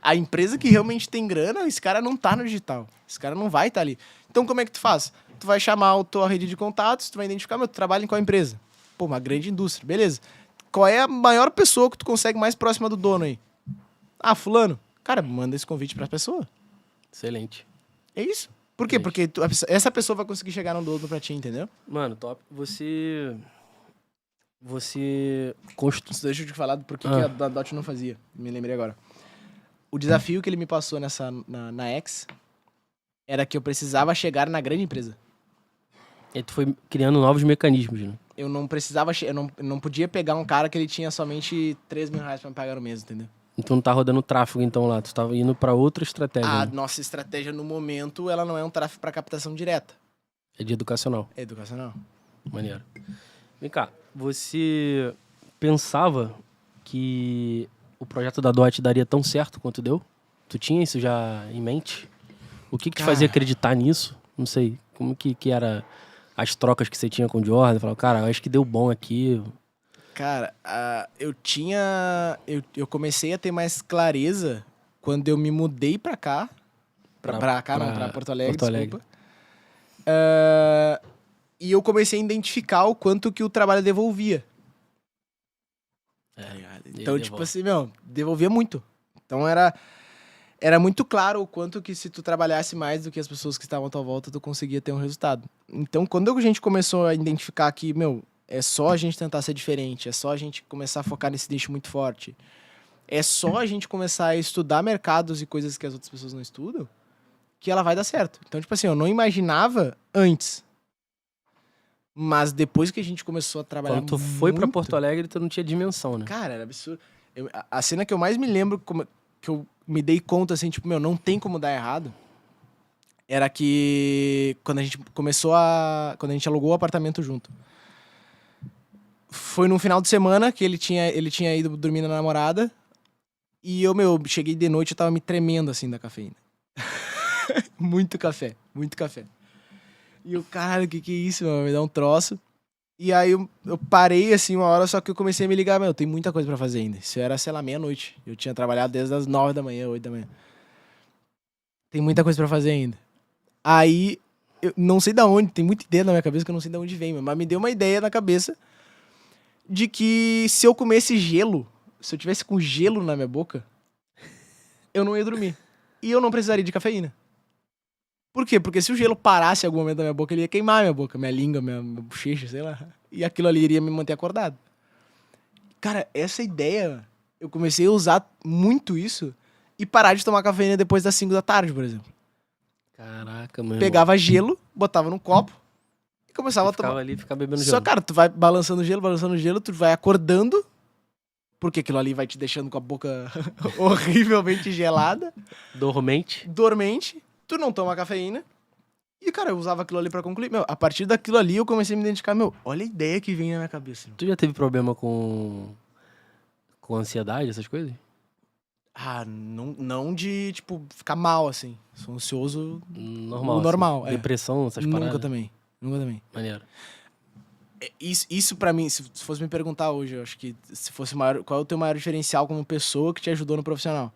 B: A empresa que realmente tem grana, esse cara não tá no digital. Esse cara não vai estar ali. Então, como é que tu faz? Tu vai chamar a tua rede de contatos, tu vai identificar, tu trabalha em qual empresa? Pô, uma grande indústria, beleza. Qual é a maior pessoa que tu consegue mais próxima do dono aí? Ah, fulano. Cara, manda esse convite pra pessoa.
A: Excelente.
B: É isso. Por quê? Porque essa pessoa vai conseguir chegar no dono pra ti, entendeu?
A: Mano, top. Você
B: Deixa eu te falar do porquê que a Dot não fazia. Me lembrei agora. O desafio que ele me passou na X era que eu precisava chegar na grande empresa.
A: E tu foi criando novos mecanismos, né?
B: Eu não precisava... Eu não podia pegar um cara que ele tinha somente 3 mil reais pra me pagar no mês, entendeu?
A: Então não tá rodando tráfego, então, lá. Tu tava indo pra outra estratégia.
B: A
A: né?
B: nossa estratégia no momento, ela não é um tráfego para captação direta.
A: É de educacional.
B: É educacional.
A: Maneiro. Vem cá, você pensava que o projeto da DOT daria tão certo quanto deu? Tu tinha isso já em mente? O que te
B: Cara.
A: fazia acreditar nisso? Não sei. Como que era as trocas que você tinha com o Jordan? Falava, cara, eu acho que deu bom aqui.
B: Cara, eu comecei a ter mais clareza quando eu me mudei pra cá. Pra Porto Alegre, desculpa. E eu comecei a identificar o quanto que o trabalho devolvia. Então, tipo assim, devolvia muito. Então era muito claro o quanto que se tu trabalhasse mais do que as pessoas que estavam à tua volta, tu conseguia ter um resultado. Então, quando a gente começou a identificar que, é só a gente tentar ser diferente, é só a gente começar a focar nesse nicho muito forte, é só a gente começar a estudar mercados e coisas que as outras pessoas não estudam, que ela vai dar certo. Então, tipo assim, eu não imaginava antes. Mas depois que a gente começou a trabalhar
A: Quando tu foi pra
B: muito-
A: Porto Alegre, tu não tinha dimensão, né?
B: Cara, era absurdo. A cena que eu mais me lembro, que eu me dei conta, assim, tipo, não tem como dar errado, era que quando a gente quando a gente alugou o apartamento junto. Foi num final de semana que ele tinha ido dormir na namorada e eu, cheguei de noite e tava me tremendo, assim, da cafeína. Muito café, muito café. E o caralho, que é isso, meu? Me dá um troço. E aí eu parei, assim, uma hora, só que eu comecei a me ligar, meu, tem muita coisa pra fazer ainda. Isso era, sei lá, meia-noite. Eu tinha trabalhado desde as 9 da manhã, 8 da manhã. Tem muita coisa pra fazer ainda. Aí, eu não sei da onde, tem muita ideia na minha cabeça que eu não sei da onde vem, mas me deu uma ideia na cabeça de que se eu comesse gelo, se eu tivesse com gelo na minha boca, eu não ia dormir. E eu não precisaria de cafeína. Por quê? Porque se o gelo parasse em algum momento na minha boca, ele ia queimar minha boca, minha língua, minha bochecha, sei lá. E aquilo ali iria me manter acordado. Cara, essa ideia, eu comecei a usar muito isso e parar de tomar cafeína depois das 5 da tarde, por exemplo.
A: Caraca, mano.
B: Pegava gelo, botava num copo e começava a
A: Ficava
B: tomar.
A: ali, ficava bebendo
B: Só,
A: gelo.
B: cara, tu vai balançando o gelo, tu vai acordando, porque aquilo ali vai te deixando com a boca horrivelmente gelada,
A: Dormente.
B: dormente, tu não toma cafeína. E, cara, eu usava aquilo ali pra concluir. Meu, a partir daquilo ali eu comecei a me identificar, meu, olha a ideia que vem na minha cabeça.
A: Tu já teve problema com ansiedade, essas coisas?
B: Ah, não de, tipo, ficar mal, assim. Sou ansioso,
A: Normal.
B: o normal,
A: assim.
B: é.
A: Depressão, essas paradas?
B: Nunca também.
A: Maneiro.
B: Isso pra mim, se fosse me perguntar hoje, eu acho que se fosse maior, qual é o teu maior diferencial como pessoa que te ajudou no profissional?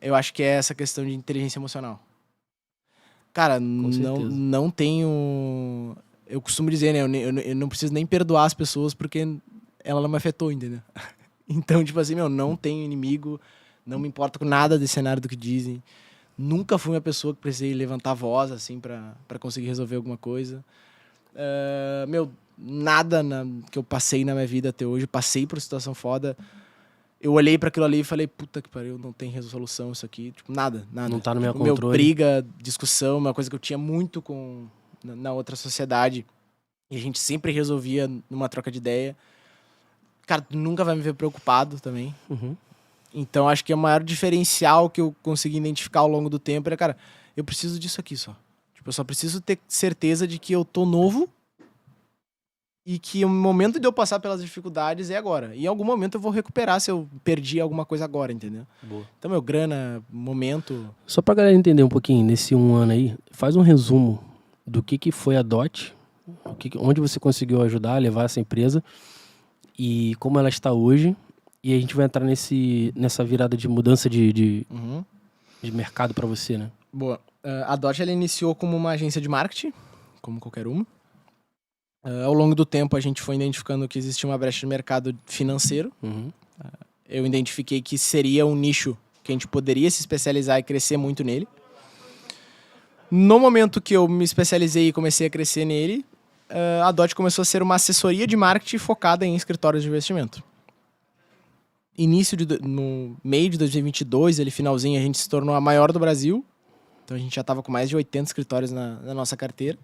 B: Eu acho que é essa questão de inteligência emocional. Cara,
A: certeza.
B: não tenho... Eu costumo dizer, né? Eu não preciso nem perdoar as pessoas porque ela não me afetou, entendeu? Então, tipo assim, meu, não tenho inimigo, não me importo com nada desse cenário do que dizem. Nunca fui uma pessoa que precisei levantar a voz, assim, pra conseguir resolver alguma coisa. Meu, nada que eu passei na minha vida até hoje, passei por situação foda. Eu olhei pra aquilo ali e falei, puta que pariu, não tem resolução isso aqui. Tipo, nada.
A: Não tá no meu
B: Tipo,
A: controle.
B: Briga, discussão, uma coisa que eu tinha muito na outra sociedade. E a gente sempre resolvia numa troca de ideia. Cara, tu nunca vai me ver preocupado também.
A: Uhum.
B: Então, acho que o maior diferencial que eu consegui identificar ao longo do tempo era, cara, eu preciso disso aqui só. Tipo, eu só preciso ter certeza de que eu tô novo e que o momento de eu passar pelas dificuldades é agora. E em algum momento eu vou recuperar se eu perdi alguma coisa agora, entendeu?
A: Boa.
B: Então, meu, grana, momento...
A: Só pra galera entender um pouquinho, nesse 1 ano aí, faz um resumo do que foi a DOT, onde você conseguiu ajudar a levar essa empresa e como ela está hoje. E a gente vai entrar nessa virada de mudança de mercado pra você, né?
B: Boa. A DOT, ela iniciou como uma agência de marketing, como qualquer uma. Ao longo do tempo, a gente foi identificando que existia uma brecha de mercado financeiro.
A: Uhum.
B: Eu identifiquei que seria um nicho que a gente poderia se especializar e crescer muito nele. No momento que eu me especializei e comecei a crescer nele, a DOT começou a ser uma assessoria de marketing focada em escritórios de investimento. No meio de 2022, ali finalzinho, a gente se tornou a maior do Brasil. Então a gente já estava com mais de 80 escritórios na nossa carteira.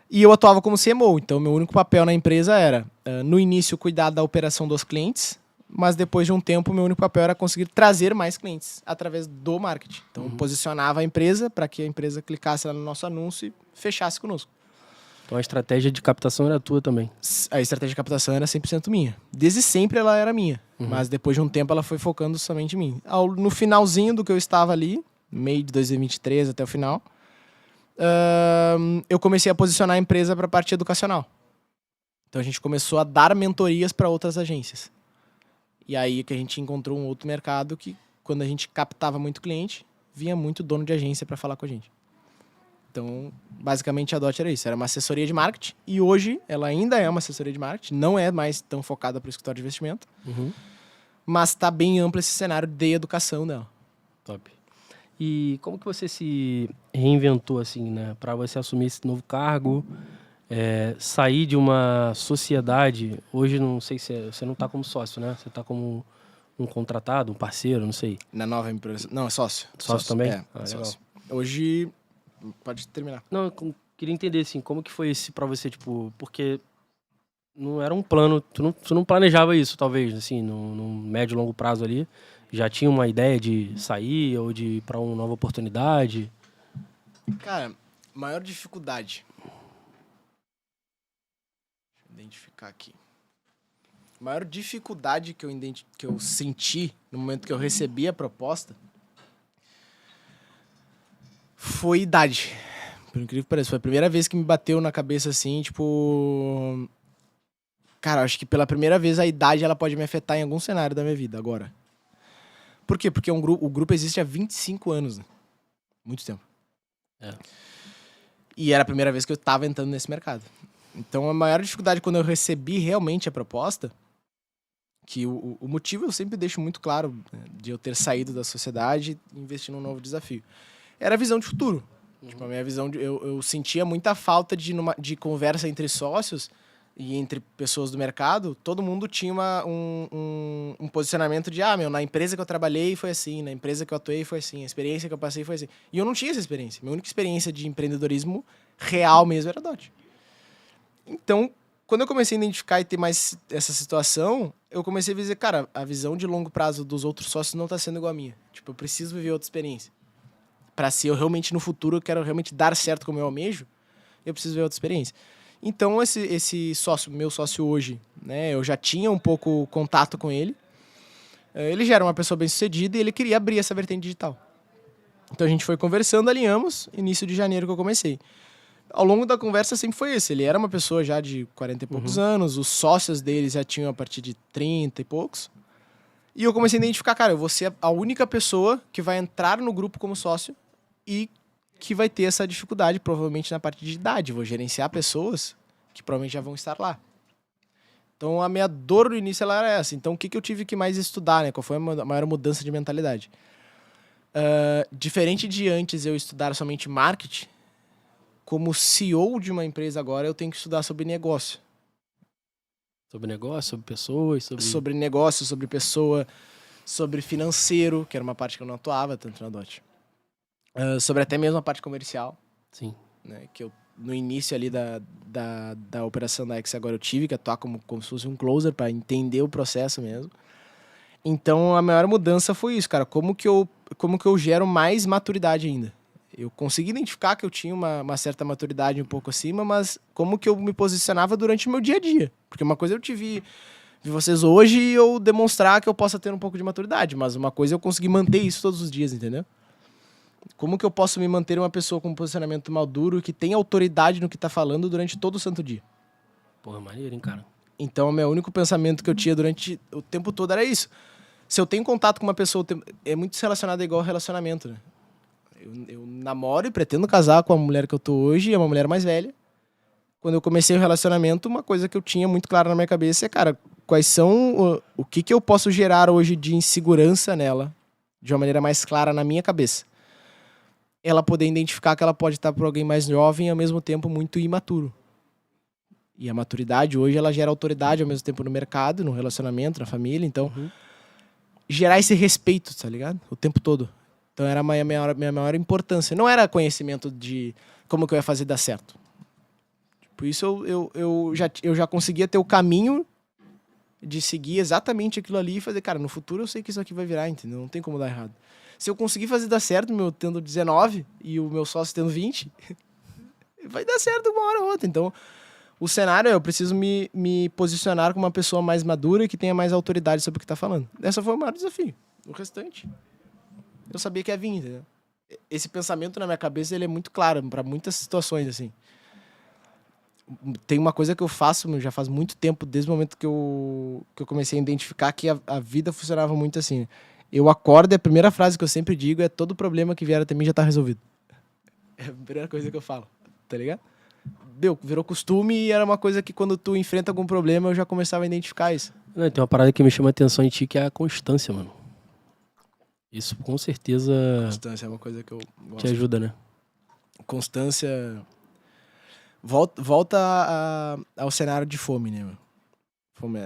B: E eu atuava como CMO, então meu único papel na empresa era, no início, cuidar da operação dos clientes, mas depois de um tempo, meu único papel era conseguir trazer mais clientes através do marketing. Então, eu posicionava a empresa para que a empresa clicasse lá no nosso anúncio e fechasse conosco.
A: Então a estratégia de captação era tua também.
B: A estratégia de captação era 100% minha. Desde sempre ela era minha, mas depois de um tempo ela foi focando somente em mim. No finalzinho do que eu estava ali, meio de 2023 até o final, eu comecei a posicionar a empresa para a parte educacional. Então a gente começou a dar mentorias para outras agências. E aí que a gente encontrou um outro mercado que, quando a gente captava muito cliente, vinha muito dono de agência para falar com a gente. Então, basicamente a DOT era isso, era uma assessoria de marketing. E hoje ela ainda é uma assessoria de marketing, não é mais tão focada para o escritório de investimento, mas está bem amplo esse cenário de educação dela.
A: Top. E como que você se reinventou, assim, né? Para você assumir esse novo cargo, sair de uma sociedade... Hoje, não sei se você não está como sócio, né? Você está como um contratado, um parceiro, não sei.
B: Na nova empresa... Não, é sócio.
A: Sócio também?
B: É, sócio. Hoje... Pode terminar.
A: Não, eu queria entender, assim, como que foi esse para você, tipo... Porque não era um plano... Tu não planejava isso, talvez, assim, no médio e longo prazo ali... Já tinha uma ideia de sair ou de ir para uma nova oportunidade?
B: Cara, maior dificuldade. Deixa eu identificar aqui. A maior dificuldade que eu senti no momento que eu recebi a proposta foi idade. Por incrível que pareça, foi a primeira vez que me bateu na cabeça assim, tipo... Cara, eu acho que pela primeira vez a idade ela pode me afetar em algum cenário da minha vida agora. Por quê? Porque o grupo existe há 25 anos, né? Muito tempo.
A: É.
B: E era a primeira vez que eu tava entrando nesse mercado. Então a maior dificuldade quando eu recebi realmente a proposta, que o motivo eu sempre deixo muito claro, né, de eu ter saído da sociedade e investir num novo desafio, era a visão de futuro. Tipo, a minha visão, eu sentia muita falta de conversa entre sócios e entre pessoas do mercado. Todo mundo tinha um posicionamento de, na empresa que eu trabalhei foi assim, na empresa que eu atuei foi assim, a experiência que eu passei foi assim. E eu não tinha essa experiência. Minha única experiência de empreendedorismo real mesmo era Dot. Então, quando eu comecei a identificar e ter mais essa situação, eu comecei a dizer, cara, a visão de longo prazo dos outros sócios não tá sendo igual a minha. Tipo, eu preciso viver outra experiência. Para se eu realmente no futuro eu quero realmente dar certo como eu almejo, eu preciso ver outra experiência. Então esse sócio, meu sócio hoje, né, eu já tinha um pouco contato com ele. Ele já era uma pessoa bem-sucedida e ele queria abrir essa vertente digital. Então a gente foi conversando, alinhamos, início de janeiro que eu comecei. Ao longo da conversa sempre foi esse, ele era uma pessoa já de 40 e poucos anos, os sócios dele já tinham a partir de 30 e poucos. E eu comecei a identificar, cara, eu vou ser a única pessoa que vai entrar no grupo como sócio e que vai ter essa dificuldade, provavelmente, na parte de idade. Vou gerenciar pessoas que provavelmente já vão estar lá. Então, a minha dor no início ela era essa. Então, o que eu tive que mais estudar, né? Qual foi a maior mudança de mentalidade? Diferente de antes eu estudar somente marketing, como CEO de uma empresa agora, eu tenho que estudar sobre negócio.
A: Sobre negócio, sobre pessoas,
B: sobre negócio, sobre pessoa, sobre financeiro, que era uma parte que eu não atuava tanto na Dot. Sobre até mesmo a parte comercial.
A: Sim.
B: Né, que eu, no início ali da operação da X, agora eu tive que atuar como se fosse um closer para entender o processo mesmo. Então, a maior mudança foi isso, cara. Como que eu gero mais maturidade ainda? Eu consegui identificar que eu tinha uma certa maturidade um pouco acima, mas como que eu me posicionava durante o meu dia a dia? Porque uma coisa eu vi vocês hoje e eu demonstrar que eu possa ter um pouco de maturidade, mas uma coisa eu consegui manter isso todos os dias, entendeu? Como que eu posso me manter uma pessoa com um posicionamento maduro que tem autoridade no que tá falando durante todo o santo dia?
A: Porra, maneiro, hein, cara?
B: Então, o meu único pensamento que eu tinha durante o tempo todo era isso. Se eu tenho contato com uma pessoa, é muito relacionado igual ao relacionamento, né? Eu namoro e pretendo casar com a mulher que eu tô hoje, é uma mulher mais velha. Quando eu comecei o relacionamento, uma coisa que eu tinha muito clara na minha cabeça é, cara, quais são... O que eu posso gerar hoje de insegurança nela, de uma maneira mais clara na minha cabeça? Ela poder identificar que ela pode estar por alguém mais jovem e ao mesmo tempo muito imaturo. E a maturidade hoje ela gera autoridade ao mesmo tempo no mercado, no relacionamento, na família. Então, gerar esse respeito, tá ligado? O tempo todo. Então era a minha maior importância. Não era conhecimento de como que eu ia fazer dar certo. Por isso eu já conseguia ter o caminho de seguir exatamente aquilo ali e fazer, cara, no futuro eu sei que isso aqui vai virar, entendeu? Não tem como dar errado. Se eu conseguir fazer dar certo, meu tendo 19 e o meu sócio tendo 20, vai dar certo uma hora ou outra. Então, o cenário é, eu preciso me posicionar como uma pessoa mais madura e que tenha mais autoridade sobre o que está falando. Esse foi o maior desafio. O restante, eu sabia que ia vir, entendeu? Esse pensamento na minha cabeça, ele é muito claro para muitas situações, assim. Tem uma coisa que eu faço, já faz muito tempo, desde o momento que eu comecei a identificar que a vida funcionava muito assim, né? Eu acordo e a primeira frase que eu sempre digo é: todo problema que vier até mim já tá resolvido. É a primeira coisa que eu falo, tá ligado? Virou costume e era uma coisa que quando tu enfrenta algum problema eu já começava a identificar isso.
A: Não, tem uma parada que me chama a atenção em ti que é a constância, mano. Isso com certeza...
B: Constância é uma coisa que eu gosto.
A: Te ajuda, né?
B: Constância... Volta ao cenário de fome, né, meu? Fome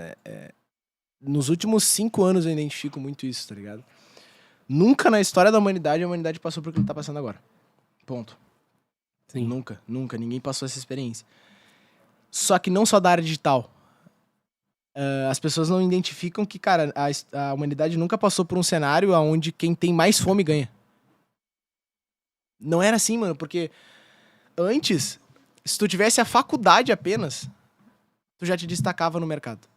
B: nos últimos 5 anos eu identifico muito isso, tá ligado? Nunca na história da humanidade a humanidade passou por o que tá passando agora. Ponto.
A: Sim.
B: Nunca. Ninguém passou essa experiência. Só que não só da área digital. As pessoas não identificam que, cara, a humanidade nunca passou por um cenário onde quem tem mais fome ganha. Não era assim, mano, porque antes, se tu tivesse a faculdade apenas, tu já te destacava no mercado.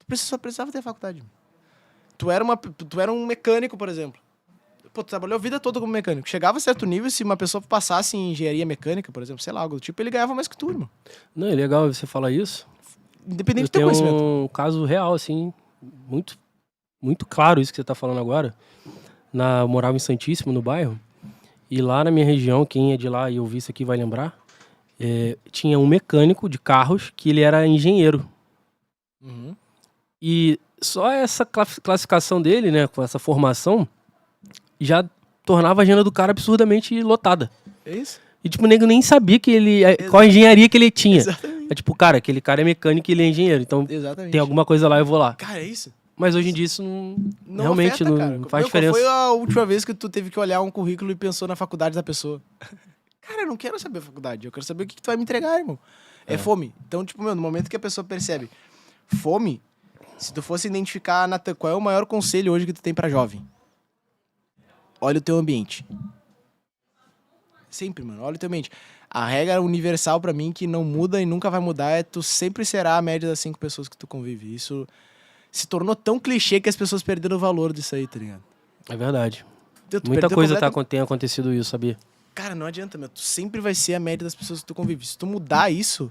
B: Tu só precisava ter a faculdade. Tu era um mecânico, por exemplo. Pô, tu trabalhou a vida toda como mecânico. Chegava a certo nível, se uma pessoa passasse em engenharia mecânica, por exemplo, sei lá, algo do tipo, ele ganhava mais que tu, irmão.
A: Não, é legal você falar isso.
B: independente
A: Eu
B: do teu
A: tenho
B: conhecimento.
A: um caso real, assim, muito, muito claro isso que você tá falando agora. Eu morava em Santíssimo, no bairro, e lá na minha região, quem é de lá e ouvir isso aqui vai lembrar, tinha um mecânico de carros que ele era engenheiro.
B: Uhum.
A: E só essa classificação dele, né, com essa formação, já tornava a agenda do cara absurdamente lotada.
B: É isso?
A: E, tipo, o nego nem sabia qual a engenharia que ele tinha.
B: Exatamente.
A: É tipo, cara, aquele cara é mecânico e ele é engenheiro, então
B: Exatamente.
A: tem alguma coisa lá, eu vou lá.
B: Cara, é isso?
A: Mas hoje em dia isso não realmente
B: afeta, cara.
A: não faz
B: Meu,
A: diferença.
B: Qual foi a última vez que tu teve que olhar um currículo e pensou na faculdade da pessoa? Cara, eu não quero saber a faculdade, eu quero saber o que tu vai me entregar, irmão. É fome. Então, tipo, no momento que a pessoa percebe fome, se tu fosse identificar, Nathan, qual é o maior conselho hoje que tu tem pra jovem? Olha o teu ambiente. Sempre, mano, olha o teu ambiente. A regra universal pra mim, que não muda e nunca vai mudar, é tu sempre será a média das 5 pessoas que tu convive. Isso se tornou tão clichê que as pessoas perderam o valor disso aí, tá ligado?
A: É verdade.
B: Tu
A: Muita
B: perdeu
A: coisa tem acontecido isso, sabia?
B: Cara, não adianta, meu. Tu sempre vai ser a média das pessoas que tu convive. Se tu mudar isso,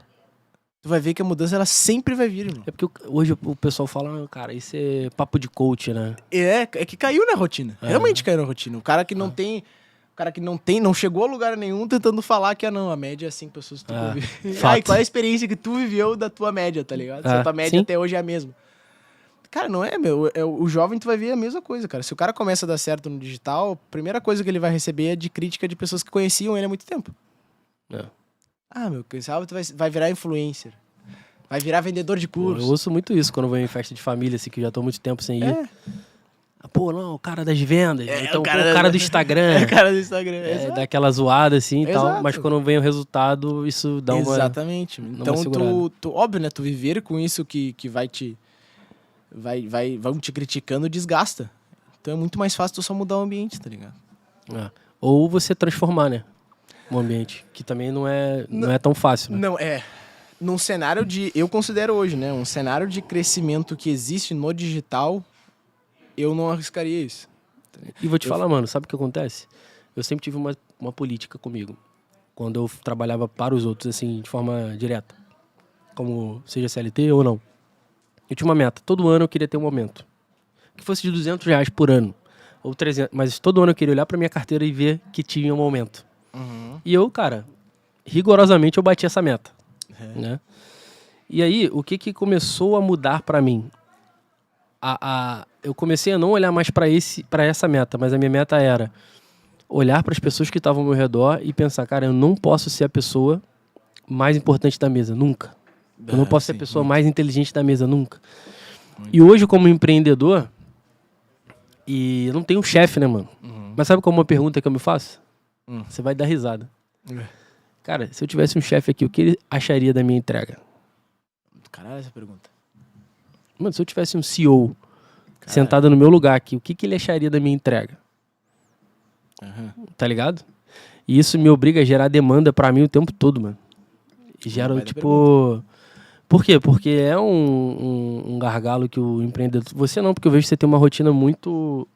B: tu vai ver que a mudança, ela sempre vai vir, irmão.
A: É porque hoje o pessoal fala, cara, isso é papo de coach, né?
B: É que caiu na rotina. Realmente caiu na rotina. O cara que não tem... O cara que não chegou a lugar nenhum tentando falar que, a média é 5 pessoas que tu convive.
A: fato.
B: E qual é a experiência que tu viveu da tua média, tá ligado? Se a tua média
A: sim.
B: até hoje é a mesma. Cara, não é, meu. O jovem, tu vai ver a mesma coisa, cara. Se o cara começa a dar certo no digital, a primeira coisa que ele vai receber é de crítica de pessoas que conheciam ele há muito tempo.
A: É.
B: Meu, quem sabe tu vai virar influencer. Vai virar vendedor de curso.
A: Eu ouço muito isso quando eu vou em festa de família, assim, que eu já tô há muito tempo sem ir.
B: É.
A: Pô, não, o cara das vendas. Então,
B: o
A: o
B: cara
A: cara do Instagram.
B: É o cara do Instagram. Exato.
A: Dá aquela zoada, assim, e tal.
B: Exato.
A: Mas quando vem o resultado, isso dá uma...
B: Exatamente. Então, tu óbvio, né? Tu viver com isso que vai te... vão te criticando, desgasta. Então é muito mais fácil tu só mudar o ambiente, tá ligado?
A: Ou você transformar, né? O ambiente, que também não é tão fácil, né?
B: Não, num cenário eu considero hoje, né? Um cenário de crescimento que existe no digital, eu não arriscaria isso.
A: E vou te falar, mano, sabe o que acontece? Eu sempre tive uma política comigo. Quando eu trabalhava para os outros, assim, de forma direta. Como seja CLT ou não. Eu tinha uma meta. Todo ano eu queria ter um aumento. Que fosse de R$200 por ano. Ou 300. Mas todo ano eu queria olhar pra minha carteira e ver que tinha um aumento.
B: Uhum.
A: E eu, cara, rigorosamente eu bati essa meta. Né? E aí, o que começou a mudar pra mim? Eu comecei a não olhar mais pra essa meta, mas a minha meta era olhar para as pessoas que estavam ao meu redor e pensar, cara, eu não posso ser a pessoa mais importante da mesa, nunca. Eu não posso ser a pessoa mais inteligente da mesa, nunca. E hoje, como empreendedor, e eu não tenho chefe, né, mano? Mas sabe qual é uma pergunta que eu me faço? Você vai dar risada. Cara, se eu tivesse um chefe aqui, o que ele acharia da minha entrega?
B: Caralho, essa pergunta.
A: Mano, se eu tivesse um CEO sentado no meu lugar aqui, o que ele acharia da minha entrega? Tá ligado? E isso me obriga a gerar demanda pra mim o tempo todo, mano. E gera, tipo... Por quê? Porque é um gargalo que o empreendedor... Você não, porque eu vejo que você tem uma rotina muito...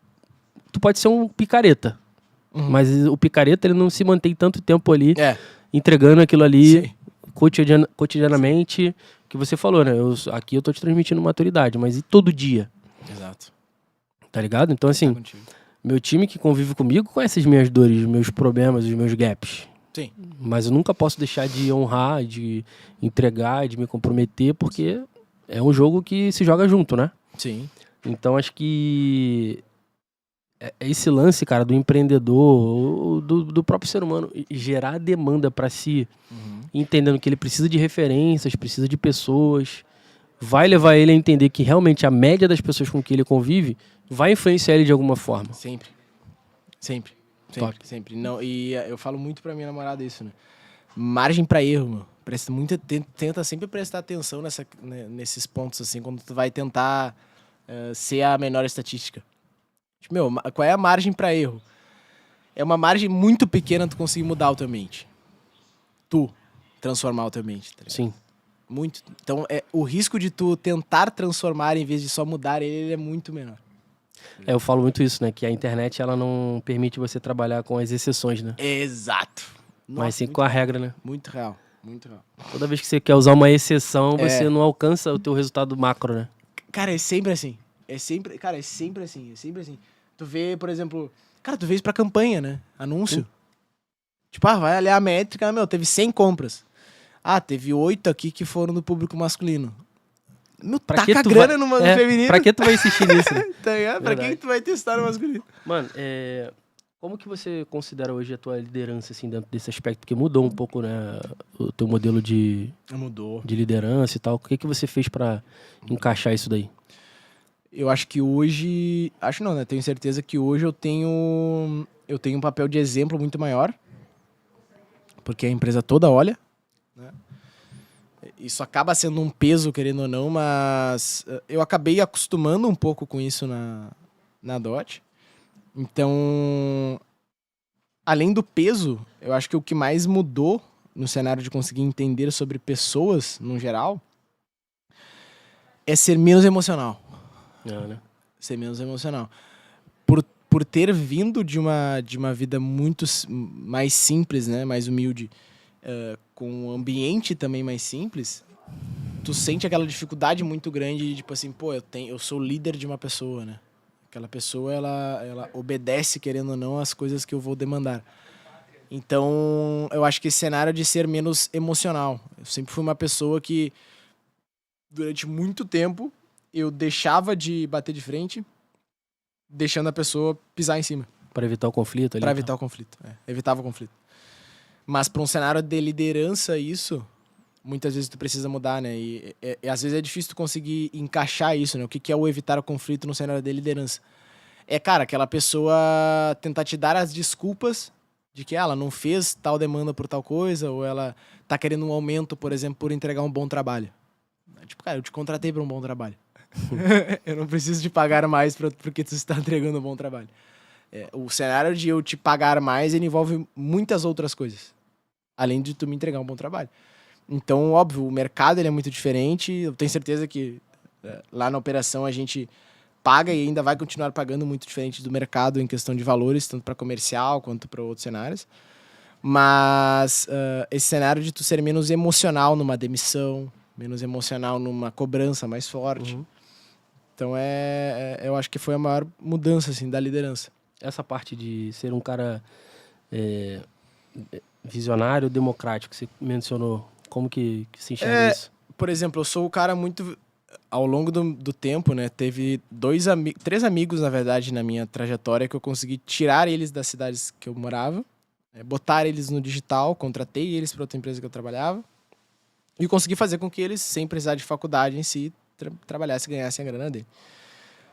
A: Tu pode ser um picareta. Mas o picareta, ele não se mantém tanto tempo ali entregando aquilo ali cotidianamente. Que você falou, né? Aqui eu tô te transmitindo maturidade, mas e todo dia?
B: Exato.
A: Tá ligado? Então, assim, meu time que convive comigo conhece as minhas dores, os meus problemas, os meus gaps.
B: Sim.
A: Mas eu nunca posso deixar de honrar, de entregar, de me comprometer, porque é um jogo que se joga junto, né?
B: Sim.
A: Então, acho que esse lance, cara, do empreendedor, do próprio ser humano, gerar demanda pra si, entendendo que ele precisa de referências, precisa de pessoas, vai levar ele a entender que realmente a média das pessoas com que ele convive vai influenciar ele de alguma forma.
B: Sempre.
A: Top.
B: Sempre. Não, e eu falo muito pra minha namorada isso, né? Margem pra erro, meu. Tenta sempre prestar atenção nesses pontos, assim, quando tu vai tentar ser a menor estatística. Tipo, meu, qual é a margem pra erro? É uma margem muito pequena tu conseguir mudar o teu ambiente. Tu transformar o teu ambiente. Tá ligado?
A: Sim.
B: Muito. Então, o risco de tu tentar transformar em vez de só mudar ele é muito menor.
A: Eu falo muito isso, né? Que a internet, ela não permite você trabalhar com as exceções, né?
B: Exato.
A: Mas sim com a regra, né?
B: Muito real. Muito real.
A: Toda vez que você quer usar uma exceção, você não alcança o teu resultado macro, né?
B: Cara, é sempre assim. É sempre assim. Tu vê, por exemplo... Cara, tu vê isso pra campanha, né? Anúncio. Tipo, vai olhar a métrica, teve 100 compras. Teve 8 aqui que foram do público masculino. Taca a grana no feminino.
A: Pra que tu vai insistir nisso, né?
B: Tá ligado? Pra que tu vai testar no masculino?
A: Mano, como que você considera hoje a tua liderança, assim, dentro desse aspecto? Porque mudou um pouco, né, o teu modelo de liderança e tal. O que você fez pra encaixar isso daí?
B: Eu acho que hoje... Acho não, né? Tenho certeza que hoje eu tenho um papel de exemplo muito maior. Porque a empresa toda olha, né? Isso acaba sendo um peso, querendo ou não, mas eu acabei acostumando um pouco com isso na DOT. Então, além do peso, eu acho que o que mais mudou no cenário de conseguir entender sobre pessoas, no geral, é ser menos emocional.
A: Né?
B: Ser menos emocional. Por ter vindo de uma vida muito mais simples, né? Mais humilde, com um ambiente também mais simples, tu sente aquela dificuldade muito grande de, tipo assim, eu sou líder de uma pessoa, né? Aquela pessoa, ela obedece, querendo ou não, as coisas que eu vou demandar. Então, eu acho que esse cenário de ser menos emocional. Eu sempre fui uma pessoa que, durante muito tempo, eu deixava de bater de frente, deixando a pessoa pisar em cima.
A: Para evitar o conflito ali?
B: Para evitar o conflito, evitava o conflito. Mas para um cenário de liderança, isso, muitas vezes tu precisa mudar, né? E às vezes é difícil tu conseguir encaixar isso, né? O que é o evitar o conflito no cenário de liderança? Cara, aquela pessoa tentar te dar as desculpas de que ela não fez tal demanda por tal coisa, ou ela tá querendo um aumento, por exemplo, por entregar um bom trabalho. Tipo, cara, eu te contratei para um bom trabalho. Eu não preciso te pagar mais porque tu está entregando um bom trabalho. O cenário de eu te pagar mais, ele envolve muitas outras coisas, além de tu me entregar um bom trabalho. Então, óbvio, o mercado ele é muito diferente. Eu tenho certeza que lá na operação a gente paga e ainda vai continuar pagando muito diferente do mercado em questão de valores, tanto para comercial quanto para outros cenários. Mas esse cenário de tu ser menos emocional numa demissão, menos emocional numa cobrança mais forte. Então, eu acho que foi a maior mudança assim, da liderança.
A: Essa parte de ser um cara visionário, democrático, que você mencionou, como que se enxerga isso?
B: Por exemplo, eu sou o cara muito... Ao longo do tempo, né, teve 3 amigos, na verdade, na minha trajetória, que eu consegui tirar eles das cidades que eu morava, botar eles no digital, contratei eles para outra empresa que eu trabalhava, e consegui fazer com que eles, sem precisar de faculdade em si, trabalhassem e ganhassem a grana dele.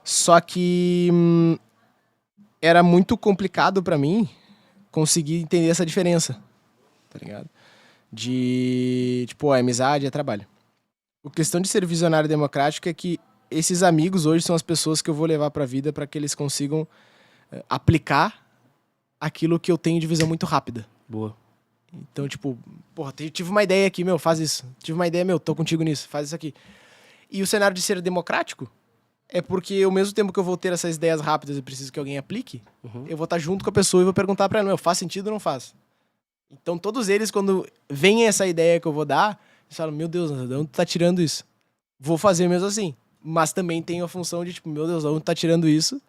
B: Só que era muito complicado para mim conseguir entender essa diferença, tá ligado? De, tipo, a amizade é trabalho. A questão de ser visionário democrático é que esses amigos hoje são as pessoas que eu vou levar pra vida para que eles consigam aplicar aquilo que eu tenho de visão muito rápida.
A: Boa.
B: Então, tipo, tive uma ideia aqui, faz isso. Tive uma ideia, tô contigo nisso, faz isso aqui. E o cenário de ser democrático é porque ao mesmo tempo que eu vou ter essas ideias rápidas e preciso que alguém aplique, eu vou estar junto com a pessoa e vou perguntar pra ela, faz sentido ou não faz? Então, todos eles, quando vem essa ideia que eu vou dar, eles falam, meu Deus, de onde tu tá tirando isso? Vou fazer mesmo assim. Mas também tem a função de, tipo, meu Deus, de onde tu tá tirando isso?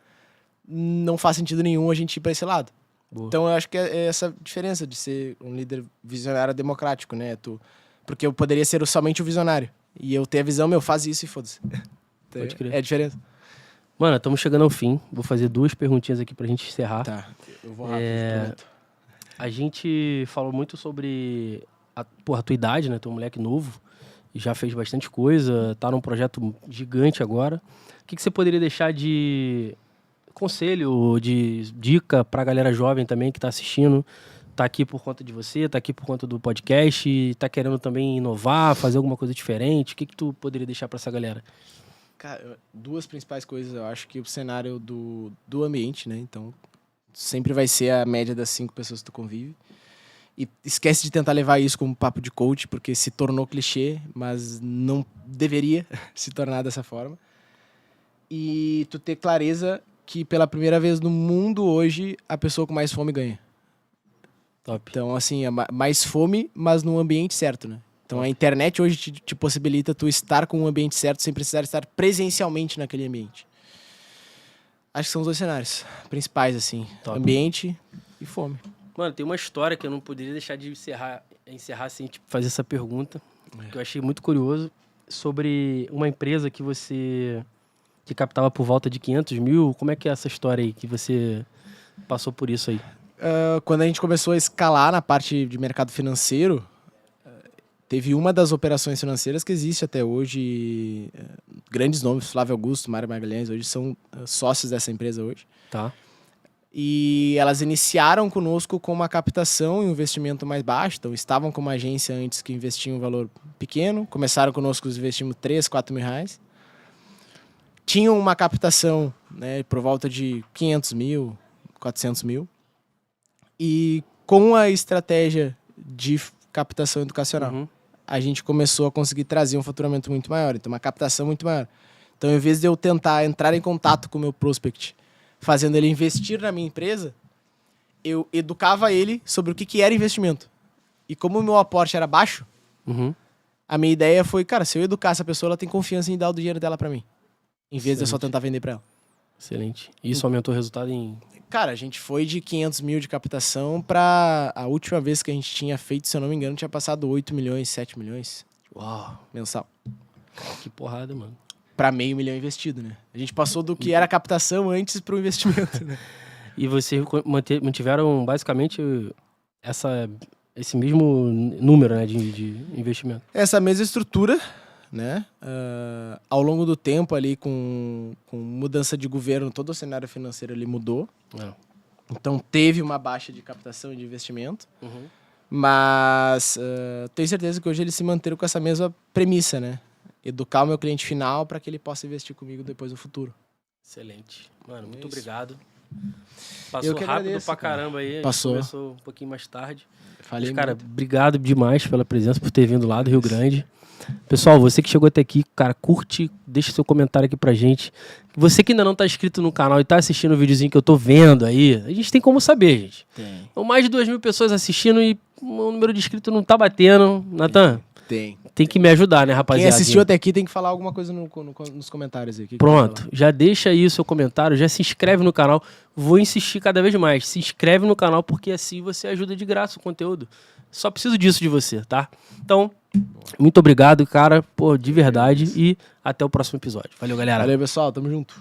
B: Não faz sentido nenhum a gente ir pra esse lado. Boa. Então, eu acho que é essa diferença de ser um líder visionário democrático, né? Porque eu poderia ser somente o visionário. E eu ter a visão, faz isso e foda-se.
A: Pode crer.
B: É a diferença.
A: Mano, estamos chegando ao fim. Vou fazer 2 perguntinhas aqui pra gente encerrar.
B: Tá, eu vou rápido, prometo.
A: A gente falou muito sobre a tua idade, né? Tu é um moleque novo, já fez bastante coisa, tá num projeto gigante agora. O que você poderia deixar de conselho, de dica pra galera jovem também que tá assistindo? Tá aqui por conta de você, tá aqui por conta do podcast, tá querendo também inovar, fazer alguma coisa diferente. O que tu poderia deixar pra essa galera?
B: Cara, 2 principais coisas. Eu acho que o cenário do ambiente, né? Então, sempre vai ser a média das 5 pessoas que tu convive. E esquece de tentar levar isso como papo de coach, porque se tornou clichê, mas não deveria se tornar dessa forma. E tu ter clareza que pela primeira vez no mundo hoje, a pessoa com mais fome ganha.
A: Top.
B: Então, assim, é mais fome, mas no ambiente certo, né? Então, a internet hoje te possibilita tu estar com o ambiente certo sem precisar estar presencialmente naquele ambiente. Acho que são os 2 cenários principais, assim.
A: Top.
B: Ambiente e fome.
A: Mano, tem uma história que eu não poderia deixar de encerrar sem tipo, fazer essa pergunta, que eu achei muito curioso, sobre uma empresa que você que captava por volta de 500 mil. Como é que é essa história aí, que você passou por isso aí?
B: Quando a gente começou a escalar na parte de mercado financeiro, teve uma das operações financeiras que existe até hoje, grandes nomes, Flávio Augusto, Mário Magalhães, hoje são sócios dessa empresa hoje.
A: Tá.
B: E elas iniciaram conosco com uma captação e um investimento mais baixo. Então, estavam com uma agência antes que investia um valor pequeno. Começaram conosco, investimos 3, 4 mil reais. Tinham uma captação, né, por volta de 500 mil, 400 mil. E com a estratégia de captação educacional, a gente começou a conseguir trazer um faturamento muito maior. Então, uma captação muito maior. Então, em vez de eu tentar entrar em contato com o meu prospect, fazendo ele investir na minha empresa, eu educava ele sobre o que era investimento. E como o meu aporte era baixo, a minha ideia foi, cara, se eu educar essa pessoa, ela tem confiança em dar o dinheiro dela pra mim. Em vez de eu só tentar vender pra ela.
A: Excelente. Isso aumentou o resultado em...
B: Cara, a gente foi de 500 mil de captação pra... A última vez que a gente tinha feito, se eu não me engano, tinha passado 8 milhões, 7 milhões.
A: Uau.
B: Mensal.
A: Cara, que porrada, mano.
B: Para $500 mil investido, né? A gente passou do que era captação antes para o investimento, né?
A: E vocês mantiveram basicamente esse mesmo número, né, de investimento?
B: Essa mesma estrutura, né? Ao longo do tempo ali, com mudança de governo, todo o cenário financeiro ali mudou. Então teve uma baixa de captação e de investimento. Mas tenho certeza que hoje eles se manteram com essa mesma premissa, né? Educar o meu cliente final para que ele possa investir comigo depois no futuro.
A: Excelente. Mano, muito obrigado.
B: Eu
A: Passou
B: que
A: rápido
B: agradeço,
A: pra
B: cara.
A: caramba aí. A gente
B: Passou.
A: começou um pouquinho mais tarde.
B: Falei
A: Mas, cara,
B: muito.
A: obrigado demais pela presença, por ter vindo lá do Rio Grande. Pessoal, você que chegou até aqui, cara, curte, deixa seu comentário aqui pra gente. Você que ainda não tá inscrito no canal e tá assistindo o videozinho que eu tô vendo aí, a gente tem como saber, gente.
B: Tem.
A: São mais de 2.000 pessoas assistindo e o número de inscritos não tá batendo. Natan, tem que me ajudar, né, rapaziada?
B: Quem assistiu até aqui tem que falar alguma coisa nos comentários aí.
A: Pronto, já deixa aí o seu comentário, já se inscreve no canal. Vou insistir cada vez mais. Se inscreve no canal porque assim você ajuda de graça o conteúdo. Só preciso disso de você, tá? Então, muito obrigado, cara, pô, de verdade. E até o próximo episódio. Valeu, galera.
B: Valeu, pessoal. Tamo junto.